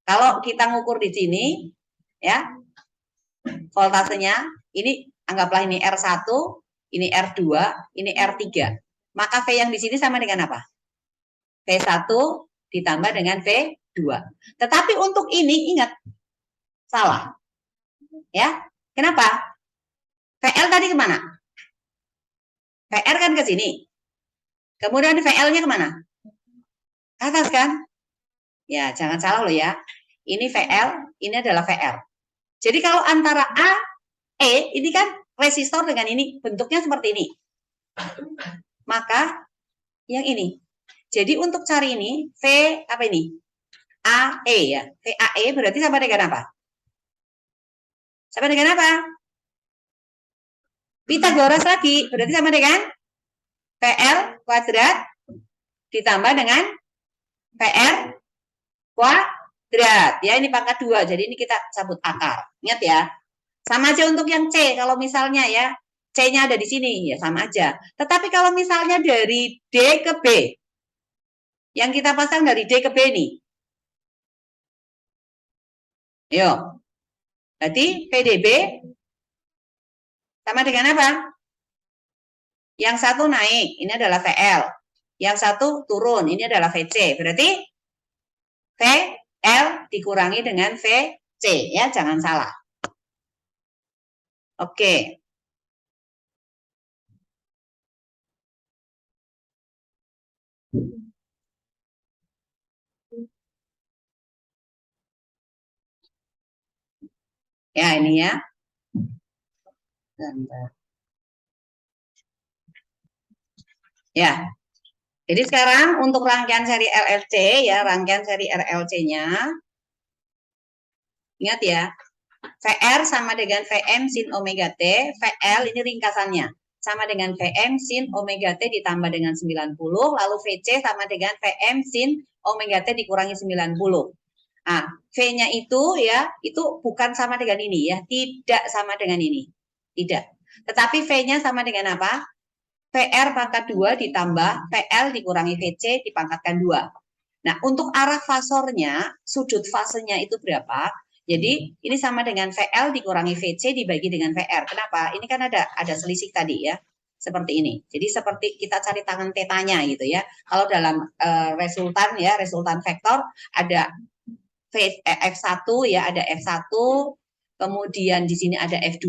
Kalau kita ngukur di sini, ya, voltasenya, ini anggaplah ini R1, ini R2, ini R3. Maka V yang di sini sama dengan apa? V1 ditambah dengan V2. Tetapi untuk ini, ingat, salah. Ya, kenapa? VL tadi kemana? VR kan ke sini. Kemudian VL-nya kemana? Ke atas kan? Ya, jangan salah loh ya. Ini VL, ini adalah VR. Jadi kalau antara A, E, ini kan resistor dengan ini, bentuknya seperti ini. Maka yang ini. Jadi untuk cari ini, V, apa ini? AE ya. VAE berarti sama dengan apa? Sama dengan apa? Pitagoras lagi, berarti sama dengan VL kuadrat ditambah dengan VR kuadrat. Ya, ini pangkat 2, jadi ini kita cabut akar. Ingat ya. Sama aja untuk yang C, kalau misalnya ya, C-nya ada di sini, ya sama aja. Tetapi kalau misalnya dari D ke B, yang kita pasang dari D ke B nih. Yuk. Berarti PDB sama dengan apa? Yang satu naik, ini adalah VL. Yang satu turun, ini adalah VC. Berarti VL dikurangi dengan VC, ya, jangan salah. Oke. Ya, ini ya. Ya. Jadi sekarang untuk rangkaian seri RLC ya, rangkaian seri RLC-nya ingat ya. VR sama dengan Vm sin omega T, VL ini ringkasannya sama dengan Vm sin omega T ditambah dengan 90, lalu Vc sama dengan Vm sin omega T dikurangi 90. Nah, V-nya itu ya, itu bukan sama dengan ini ya, tidak sama dengan ini. Tidak. Tetapi V-nya sama dengan apa? VR pangkat 2 ditambah VL dikurangi VC dipangkatkan 2. Nah, untuk arah fasornya, sudut fasenya itu berapa? Jadi, ini sama dengan VL dikurangi VC dibagi dengan VR. Kenapa? Ini kan ada selisih tadi ya. Seperti ini. Jadi, seperti kita cari tangan tetanya gitu ya. Kalau dalam resultan ya, resultan vektor ada F1 ya, ada F1, kemudian di sini ada F2,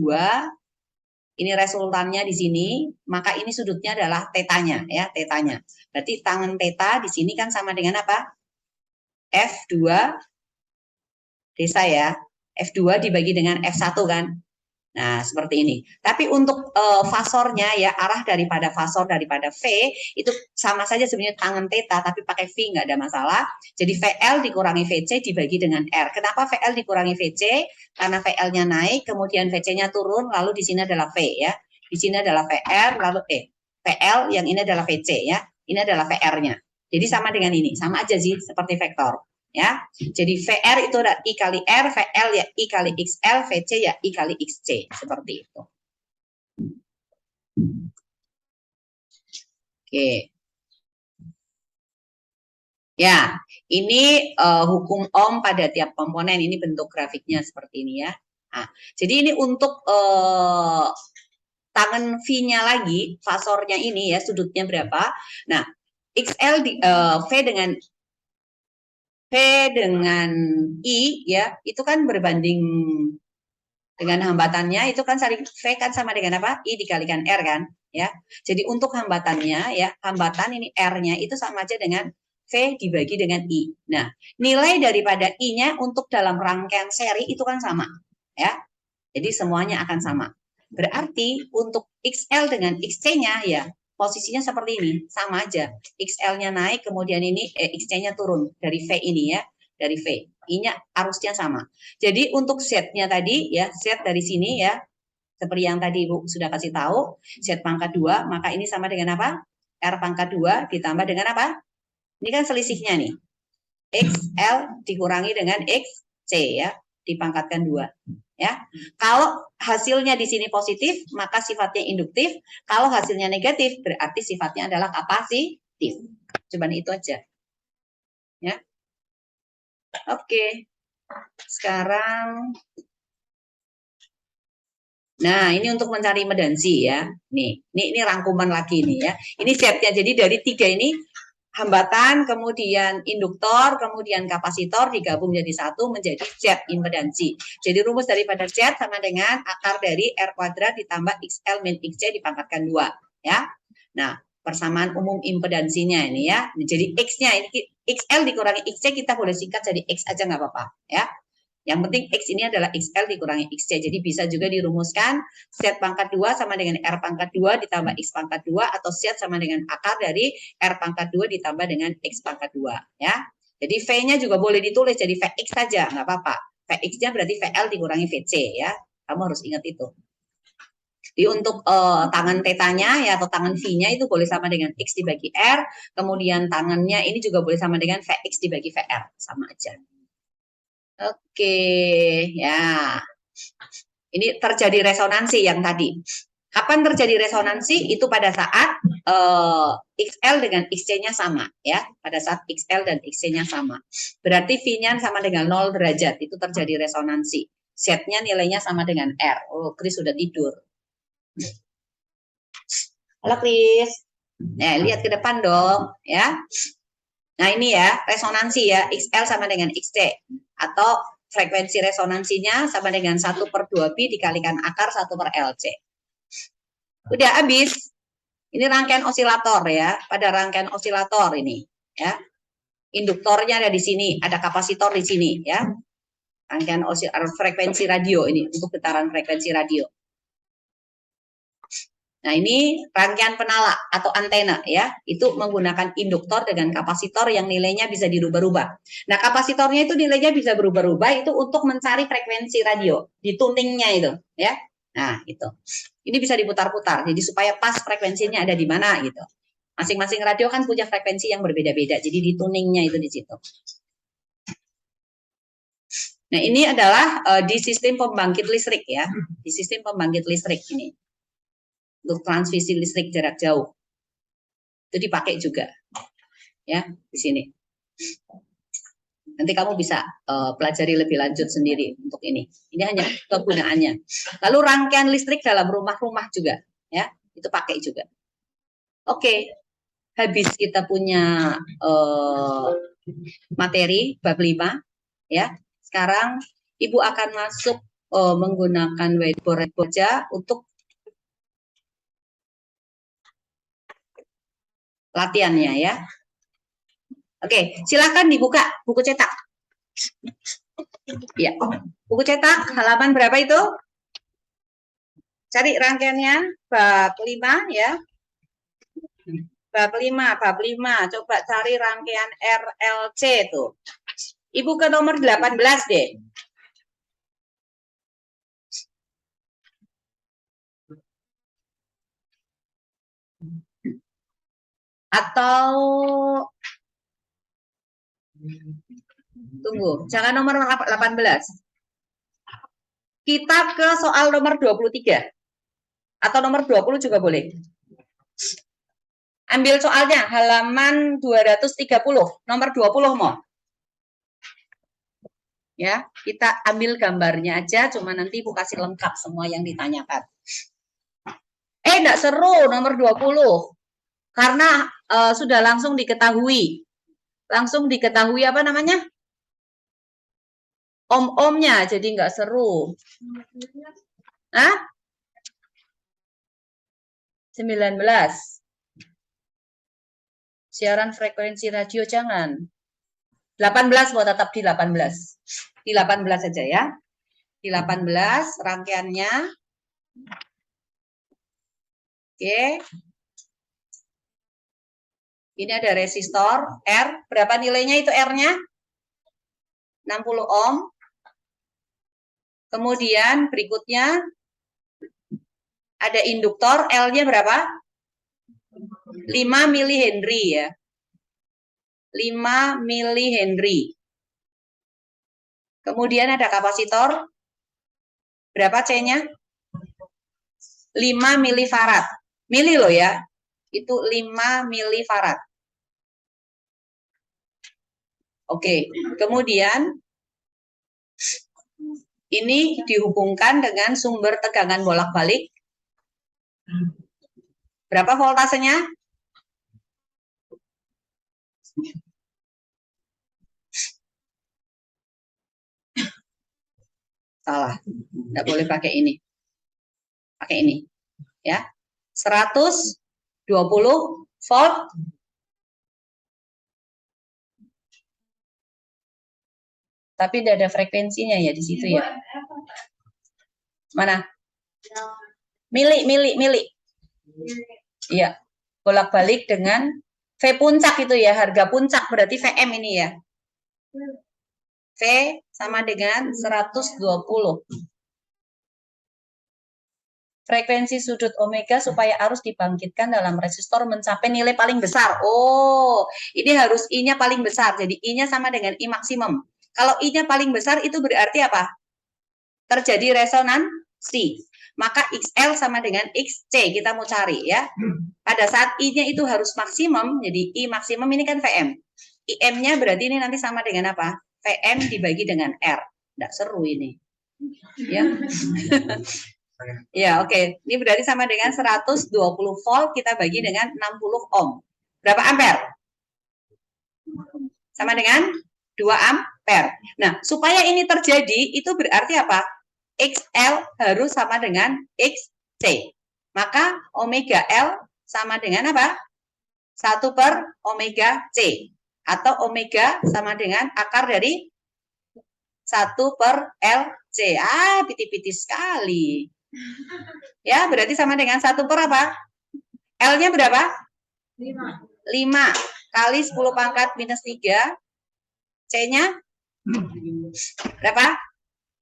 ini resultannya di sini, maka ini sudutnya adalah tetanya ya, tetanya. Berarti tangan teta di sini kan sama dengan apa? F2 desa ya. F2 dibagi dengan F1 kan. Nah, seperti ini. Tapi untuk fasornya ya, arah daripada fasor daripada V itu sama saja sebenarnya tangan teta, tapi pakai V nggak ada masalah. Jadi VL dikurangi VC dibagi dengan R. Kenapa VL dikurangi VC? Karena VL-nya naik, kemudian VC-nya turun, lalu di sini adalah V ya. Di sini adalah VR, lalu VL, yang ini adalah VC ya. Ini adalah VR-nya. Jadi sama dengan ini, sama aja sih seperti vektor. Ya, jadi VR itu ada I kali R, VL ya I kali XL, VC ya I kali XC, seperti itu. Oke. Ya, ini hukum Ohm pada tiap komponen, ini bentuk grafiknya seperti ini ya. Nah, jadi ini untuk tangan V-nya lagi, fasornya ini ya, sudutnya berapa. Nah, XL V dengan dengan I ya, itu kan berbanding dengan hambatannya, itu kan saling V kan sama dengan apa? I dikalikan R kan, ya. Jadi untuk hambatannya ya, hambatan ini R-nya itu sama aja dengan V dibagi dengan I. Nah, nilai daripada I-nya untuk dalam rangkaian seri itu kan sama, ya. Jadi semuanya akan sama. Berarti untuk XL dengan XC-nya ya, posisinya seperti ini, sama aja. XL-nya naik, kemudian ini XC-nya turun dari V ini ya, dari V. I-nya arusnya sama. Jadi untuk Z-nya tadi ya, Z dari sini ya, seperti yang tadi Ibu sudah kasih tahu, Z pangkat 2, maka ini sama dengan apa? R pangkat 2 ditambah dengan apa? Ini kan selisihnya nih. XL dikurangi dengan XC ya, dipangkatkan 2. Ya, kalau hasilnya di sini positif, maka sifatnya induktif. Kalau hasilnya negatif, berarti sifatnya adalah kapasitif. Cuman itu aja. Ya, oke. Sekarang, nah ini untuk mencari medansi ya. Nih, ini rangkuman lagi nih ya. Ini setnya. Jadi dari 3 ini hambatan, kemudian induktor, kemudian kapasitor digabung jadi satu menjadi Z impedansi. Jadi rumus daripada Z sama dengan akar dari R kuadrat ditambah XL min XC dipangkatkan 2 ya. Nah, persamaan umum impedansinya ini ya. Jadi X-nya ini XL dikurangi XC kita boleh singkat jadi X aja nggak apa-apa ya. Yang penting X ini adalah XL dikurangi XC. Jadi bisa juga dirumuskan Z pangkat 2 sama dengan R pangkat 2 ditambah X pangkat 2 atau Z sama dengan akar dari R pangkat 2 ditambah dengan X pangkat 2 ya. Jadi V-nya juga boleh ditulis jadi VX saja, nggak apa-apa. VX-nya berarti VL dikurangi VC ya. Kamu harus ingat itu. Jadi untuk tangan tetanya ya atau tangan V-nya itu boleh sama dengan X dibagi R, kemudian tangannya ini juga boleh sama dengan VX dibagi VR, sama aja. Oke, ya. Ini terjadi resonansi yang tadi. Kapan terjadi resonansi? Itu pada saat XL dengan XC-nya sama, ya. Pada saat XL dan XC-nya sama. Berarti V-nya sama dengan 0 derajat. Itu terjadi resonansi. Z-nya nilainya sama dengan R. Oh, Chris sudah tidur. Halo, Chris. Nah, lihat ke depan dong, ya. Nah, ini ya, resonansi ya. XL sama dengan XC. Atau frekuensi resonansinya sama dengan 1/2B dikalikan akar 1/LC. Udah habis. Ini rangkaian osilator ya. Pada rangkaian osilator ini ya. Induktornya ada di sini, ada kapasitor di sini ya. Rangkaian frekuensi radio ini untuk getaran frekuensi radio. Nah, ini rangkaian penala atau antena ya. Itu menggunakan induktor dengan kapasitor yang nilainya bisa dirubah-rubah. Nah, kapasitornya itu nilainya bisa berubah-ubah itu untuk mencari frekuensi radio, di tuningnya itu ya. Nah, itu. Ini bisa diputar-putar. Jadi supaya pas frekuensinya ada di mana gitu. Masing-masing radio kan punya frekuensi yang berbeda-beda. Jadi di tuningnya itu di situ. Nah, ini adalah di sistem pembangkit listrik ya. Di sistem pembangkit listrik ini. Untuk transmisi listrik jarak jauh. Itu dipakai juga. Ya, di sini. Nanti kamu bisa pelajari lebih lanjut sendiri untuk ini. Ini hanya kegunaannya. Lalu rangkaian listrik dalam rumah-rumah juga, ya, itu pakai juga. Oke, habis kita punya materi bab 5, ya. Sekarang Ibu akan masuk menggunakan whiteboard saja untuk latihannya ya. Oke, silakan dibuka buku cetak. Ya, buku cetak halaman berapa itu? Cari rangkaiannya bab 5 ya. Bab 5. Coba cari rangkaian RLC tuh. Ibu ke nomor 18 deh. Atau tunggu, jangan nomor 18. Kita ke soal nomor 23. Atau nomor 20 juga boleh. Ambil soalnya halaman 230, nomor 20 mau. Ya, kita ambil gambarnya aja, cuma nanti Ibu kasih lengkap semua yang ditanyakan. Enggak seru nomor 20. Karena sudah langsung diketahui. Langsung diketahui apa namanya? om-omnya, jadi nggak seru. Hah? 19. Siaran frekuensi radio jangan. 18 mau tetap di 18. Di 18 saja ya. Di 18 rangkaiannya. Oke. Ini ada resistor R. Berapa nilainya itu R-nya? 60 ohm. Kemudian berikutnya ada induktor L-nya berapa? 5 milihenry ya. 5 milihenry. Kemudian ada kapasitor. Berapa C-nya? 5 milifarad. Mili loh ya. Itu 5 milifarad. Oke, kemudian ini dihubungkan dengan sumber tegangan bolak-balik. Berapa voltasenya? Salah, tidak boleh pakai ini. Pakai ini, ya. 120 volt. Tapi tidak ada frekuensinya ya di situ ya. Mana? Mili. Iya, bolak-balik dengan V puncak itu ya, harga puncak berarti VM ini ya. V sama dengan 120. Frekuensi sudut omega supaya arus dibangkitkan dalam resistor mencapai nilai paling besar. Oh, ini harus I-nya paling besar. Jadi I-nya sama dengan I maksimum. Kalau I-nya paling besar itu berarti apa? Terjadi resonansi. Maka XL sama dengan XC kita mau cari ya. Pada saat I-nya itu harus maksimum, jadi I maksimum ini kan VM. IM-nya berarti ini nanti sama dengan apa? VM dibagi dengan R. Nggak seru ini. Ya. Ya, oke. Ini berarti sama dengan 120 volt kita bagi dengan 60 ohm. Berapa ampere? Sama dengan 2 ampere. Nah, supaya ini terjadi, itu berarti apa? XL harus sama dengan XC. Maka omega L sama dengan apa? 1 per omega C. Atau omega sama dengan akar dari 1 per LC. Piti-piti sekali. Ya, berarti sama dengan 1 per apa? L-nya berapa? 5 kali 10 pangkat minus 3. C-nya berapa?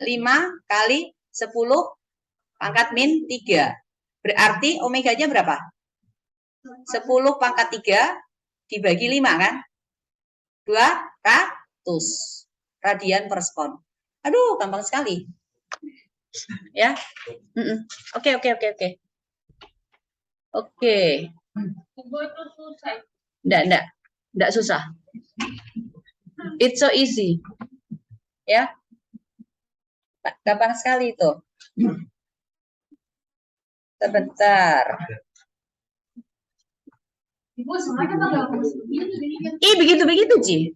5 kali 10 pangkat min 3. Berarti omeganya berapa? 10 pangkat 3 dibagi 5 kan? 200 radian per sekon. Aduh, gampang sekali. Ya. Oke. Enggak susah. It's so easy. Ya. Gampang sekali itu. Sebentar. Begitu, Ci.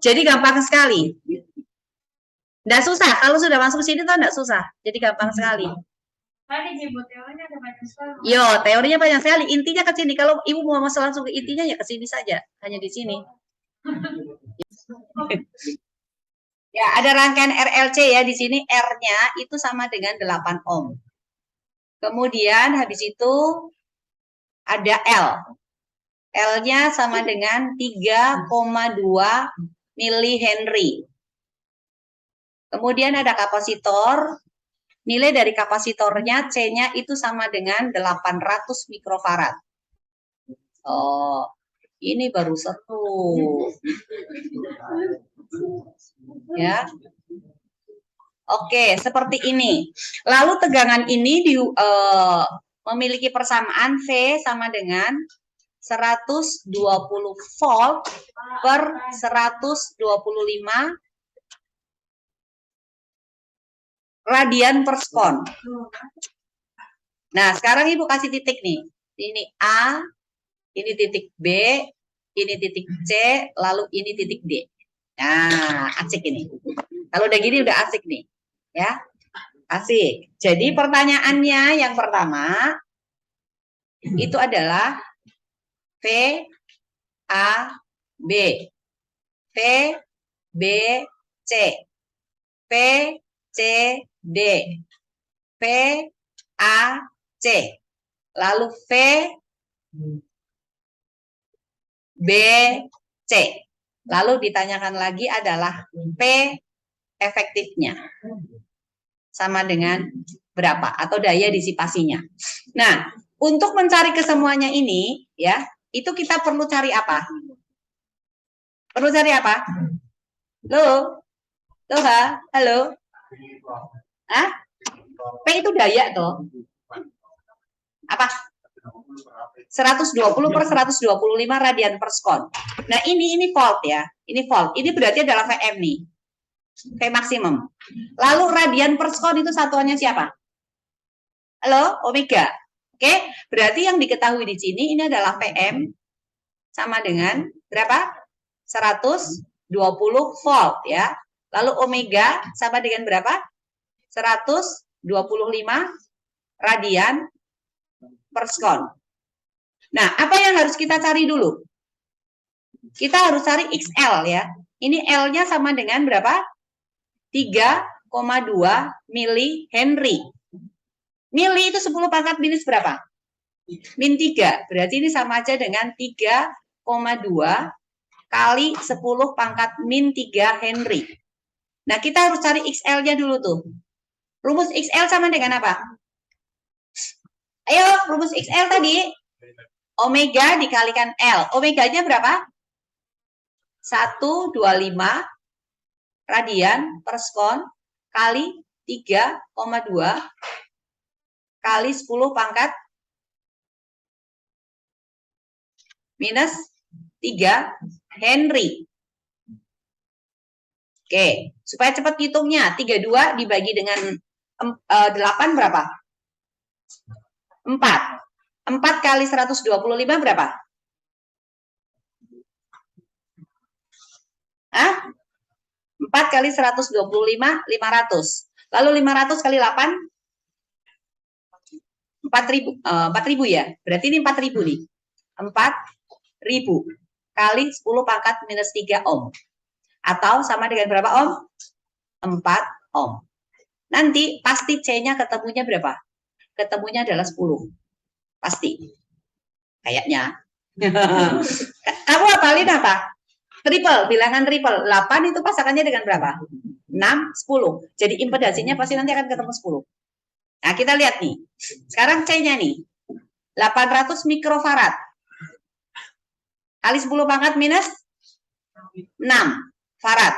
Jadi gampang sekali. Enggak susah. Kalau sudah masuk sini tuh enggak susah. Jadi gampang sekali. Yo, teorinya banyak sekali. Intinya ke sini. Kalau Ibu mau masuk langsung ke intinya ya ke sini saja. Hanya di sini. Ya, ada rangkaian RLC ya di sini. R-nya itu sama dengan 8 ohm. Kemudian habis itu ada L. L-nya sama dengan 3,2 milihenry. Kemudian ada kapasitor. Nilai dari kapasitornya C-nya itu sama dengan 800 mikrofarad. Oh, ini baru seru. Ya. Oke, seperti ini. Lalu tegangan ini memiliki persamaan V sama dengan 120 volt per 125 radian per sekon. Nah, sekarang Ibu kasih titik nih. Ini A, ini titik B, ini titik C, lalu ini titik D. Nah, asik ini. Kalau udah gini udah asik nih. Ya. Asik. Jadi pertanyaannya yang pertama itu adalah V A B. V B C. V C D. V A C. Lalu V B C. Lalu ditanyakan lagi adalah P efektifnya. Sama dengan berapa atau daya disipasinya. Nah, untuk mencari kesemuanya ini ya, itu kita perlu cari apa? Perlu cari apa? Halo? Halo? Hah? P itu daya toh. Apa? 120 per 125 radian per sekon. Nah, ini volt ya. Ini volt. Ini berarti adalah Vm nih. V maksimum. Lalu radian per sekon itu satuannya siapa? Halo, omega. Oke, berarti yang diketahui di sini ini adalah Vm sama dengan berapa? 120 volt ya. Lalu omega sama dengan berapa? 125 radian per sekon. Nah, apa yang harus kita cari dulu? Kita harus cari XL ya. Ini L-nya sama dengan berapa? 3,2 mili Henry. Mili itu 10 pangkat minus berapa? Min 3. Berarti ini sama aja dengan 3,2 kali 10 pangkat min 3 Henry. Nah, kita harus cari XL-nya dulu tuh. Rumus XL sama dengan apa? Ayo, rumus XL tadi. Omega dikalikan L. Omeganya berapa? 125 radian per sekon kali 3,2 kali 10 pangkat minus 3 Henry. Oke, supaya cepat hitungnya, 32 dibagi dengan 8 berapa? 4. 4 kali 125 berapa? Hah? 4 kali 125, 500. Lalu 500 kali 8? 4.000 ya. Berarti ini 4.000 nih. 4.000 kali 10 pangkat minus 3 ohm. Atau sama dengan berapa ohm? 4 ohm. Nanti pasti C-nya ketemunya berapa? Ketemunya adalah 10. Pasti. Kayaknya. Kamu hafalin apa? Triple, bilangan triple. 8 itu pasangannya dengan berapa? 6, 10. Jadi impedansinya pasti nanti akan ketemu 10. Nah, kita lihat nih. Sekarang C-nya nih. 800 mikrofarad. Kali 10 pangkat minus 6 farad.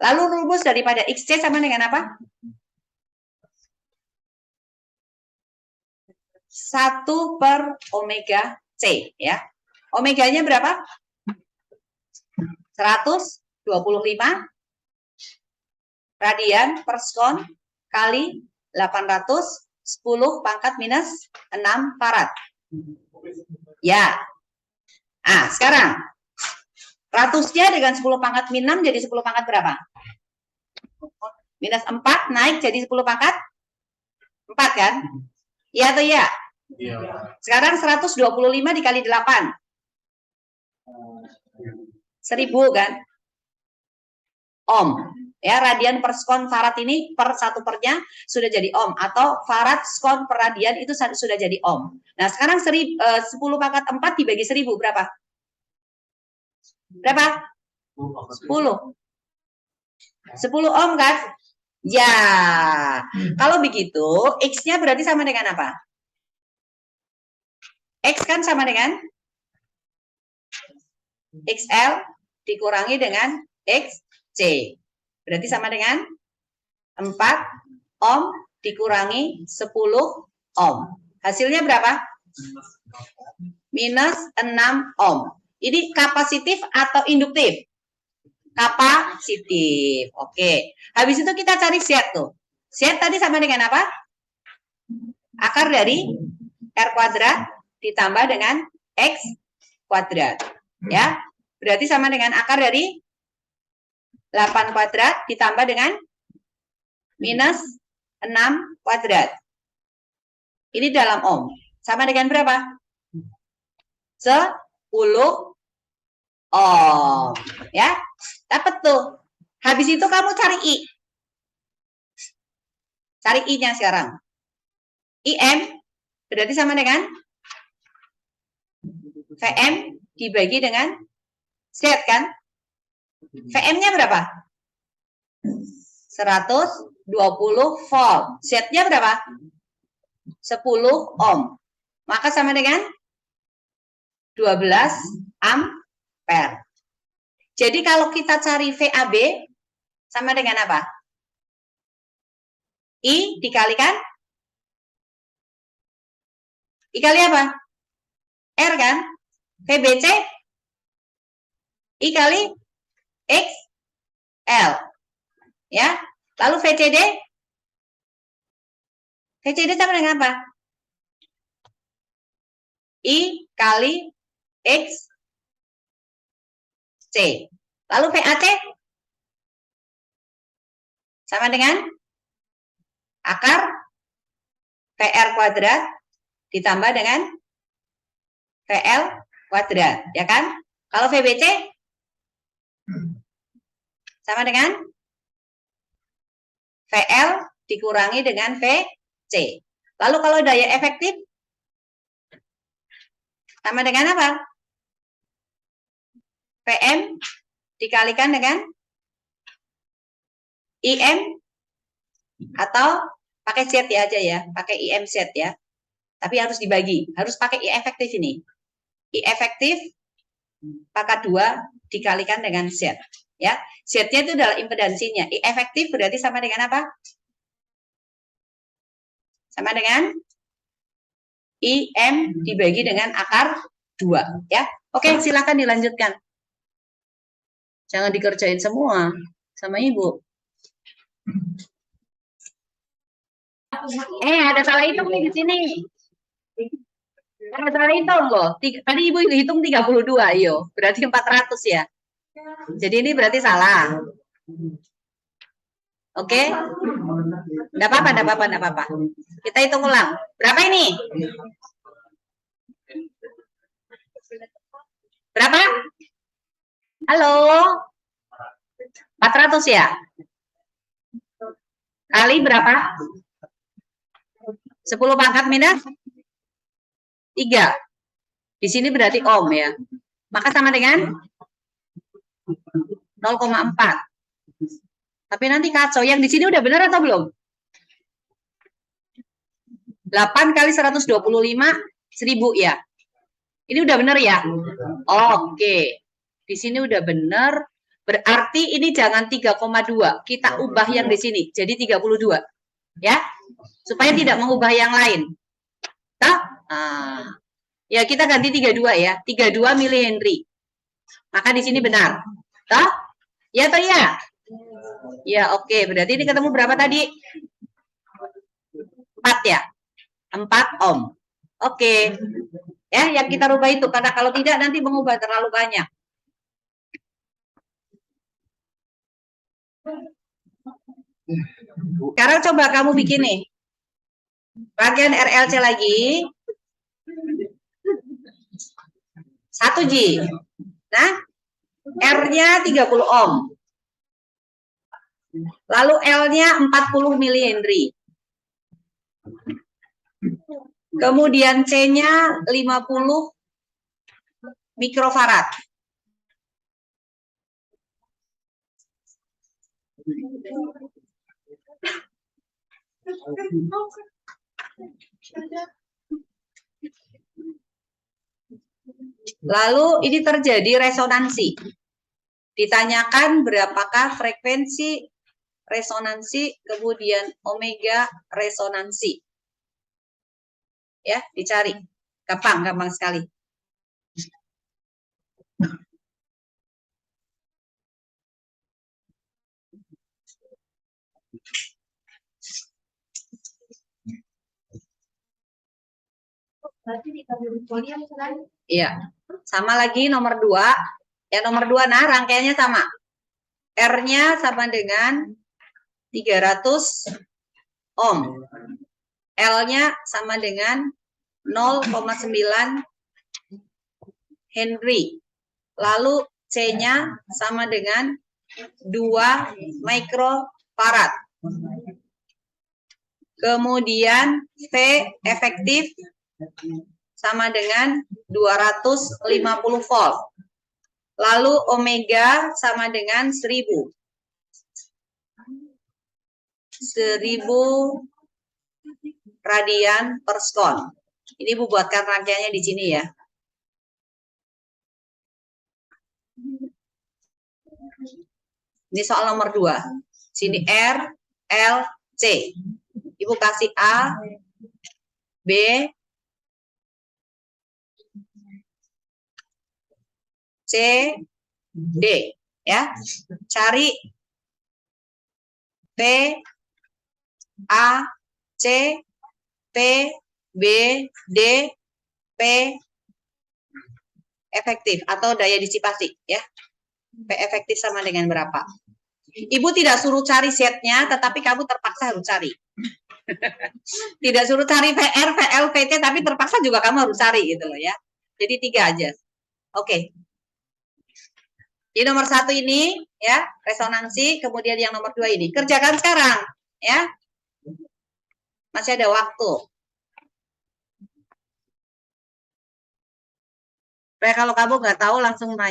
Lalu rumus daripada XC sama dengan apa? 1 per omega C. Ya. Omeganya berapa? 125 radian per sekon kali 810 pangkat minus 6 farad. Ya. Ah, sekarang ratusnya dengan 10 pangkat min 6 jadi 10 pangkat berapa? Minus 4 naik jadi 10 pangkat 4 kan? Iya atau iya? Iya. Sekarang 125 dikali 8. 1000 kan? Ohm. Ya, radian per sekon farad ini per 1 pernya sudah jadi ohm. Atau farad sekon per radian itu sudah jadi ohm. Nah, sekarang 10 pangkat 4 dibagi 1000 berapa? Berapa? 10. 10 ohm kan? Ya. Kalau begitu, X-nya berarti sama dengan apa? X kan sama dengan XL dikurangi dengan XC. Berarti sama dengan 4 ohm dikurangi 10 ohm. Hasilnya berapa? Minus 6 ohm. Ini kapasitif atau induktif? Kapasitif. Oke. Habis itu kita cari Z tuh. Z tadi sama dengan apa? Akar dari R kuadrat ditambah dengan X kuadrat. Ya. Berarti sama dengan akar dari 8 kuadrat ditambah dengan minus 6 kuadrat. Ini dalam ohm. Sama dengan berapa? 10 ohm. Ya, dapat tuh. Habis itu kamu cari I. Cari I-nya sekarang. IM berarti sama dengan VM dibagi dengan Z kan? VM-nya berapa? 120 volt. Z-nya berapa? 10 ohm. Maka sama dengan 12 ampere. Jadi kalau kita cari VAB sama dengan apa? I dikalikan I kali apa? R kan? VBC I kali X L. Ya. Lalu VCD sama dengan apa? I kali X C. Lalu VAC sama dengan akar PR kuadrat ditambah dengan VL kuadrat, ya kan? Kalau VBC sama dengan VL dikurangi dengan VC. Lalu kalau daya efektif sama dengan apa? PM dikalikan dengan IM atau pakai Z ya aja ya, pakai IM Z ya. Tapi harus dibagi, harus pakai I efektif ini. I efektif pangkat 2 dikalikan dengan Z. Ya, Z-nya itu adalah impedansinya. I efektif berarti sama dengan apa? Sama dengan IM dibagi dengan akar 2. Ya, oke, silakan dilanjutkan. Jangan dikerjain semua sama ibu. Ada salah hitung nih di sini. Ada salah hitung loh. Tadi ibu hitung 32, yo. Berarti 400 ya. Jadi ini berarti salah. Oke? Enggak apa-apa. Kita hitung ulang. Berapa ini? Berapa? Halo? 400 ya? Kali berapa? 10 pangkat minus 3. Di sini berarti ohm ya. Maka sama dengan 0,4. Tapi nanti kacau. Yang di sini udah benar atau belum? 8 kali 125 1000 ya. Ini udah benar ya? Oke. Di sini udah benar. Berarti ini jangan 3,2. Kita ubah yang di sini. Jadi 32. Ya. Supaya tidak mengubah yang lain. Ya, kita ganti 32 ya. 32 milihenry. Maka di sini benar. Toh? Ya atau ya? Ya, oke. Berarti ini ketemu berapa tadi? 4 ya? 4 ohm. Oke. Ya, yang kita rubah itu. Karena kalau tidak nanti mengubah terlalu banyak. Sekarang coba kamu bikin nih. Bagian RLC lagi. 1J. Nah, R-nya 30 ohm. Lalu L-nya 40 milihenry. Kemudian C-nya 50 mikrofarad. Lalu ini terjadi resonansi. Ditanyakan berapakah frekuensi resonansi, kemudian omega resonansi. Ya, dicari. Gampang sekali. Iya. Sama lagi nomor 2. Ya, nomor 2, nah rangkaiannya sama. R-nya sama dengan 300 ohm. L-nya sama dengan 0,9 Henry. Lalu C-nya sama dengan 2 mikrofarad. Kemudian V efektif sama dengan 250 volt. Lalu omega sama dengan 1000. 1000 radian per skon. Ini Bu buatkan rangkaiannya di sini ya. Ini soal nomor 2. Sini R, L, C. Ibu kasih A, B, C, D. Ya, cari P, A, C, P, B, D, P efektif atau daya disipasi ya. P efektif sama dengan berapa? Ibu tidak suruh cari setnya, tetapi kamu terpaksa harus cari. Tidak suruh cari VR, VL, VT, tapi terpaksa juga kamu harus cari gitu loh ya. Jadi 3 aja. Oke. Di nomor 1 ini ya resonansi, kemudian yang nomor 2 ini kerjakan sekarang ya. Masih ada waktu. Supaya kalau kamu nggak tahu langsung nanya.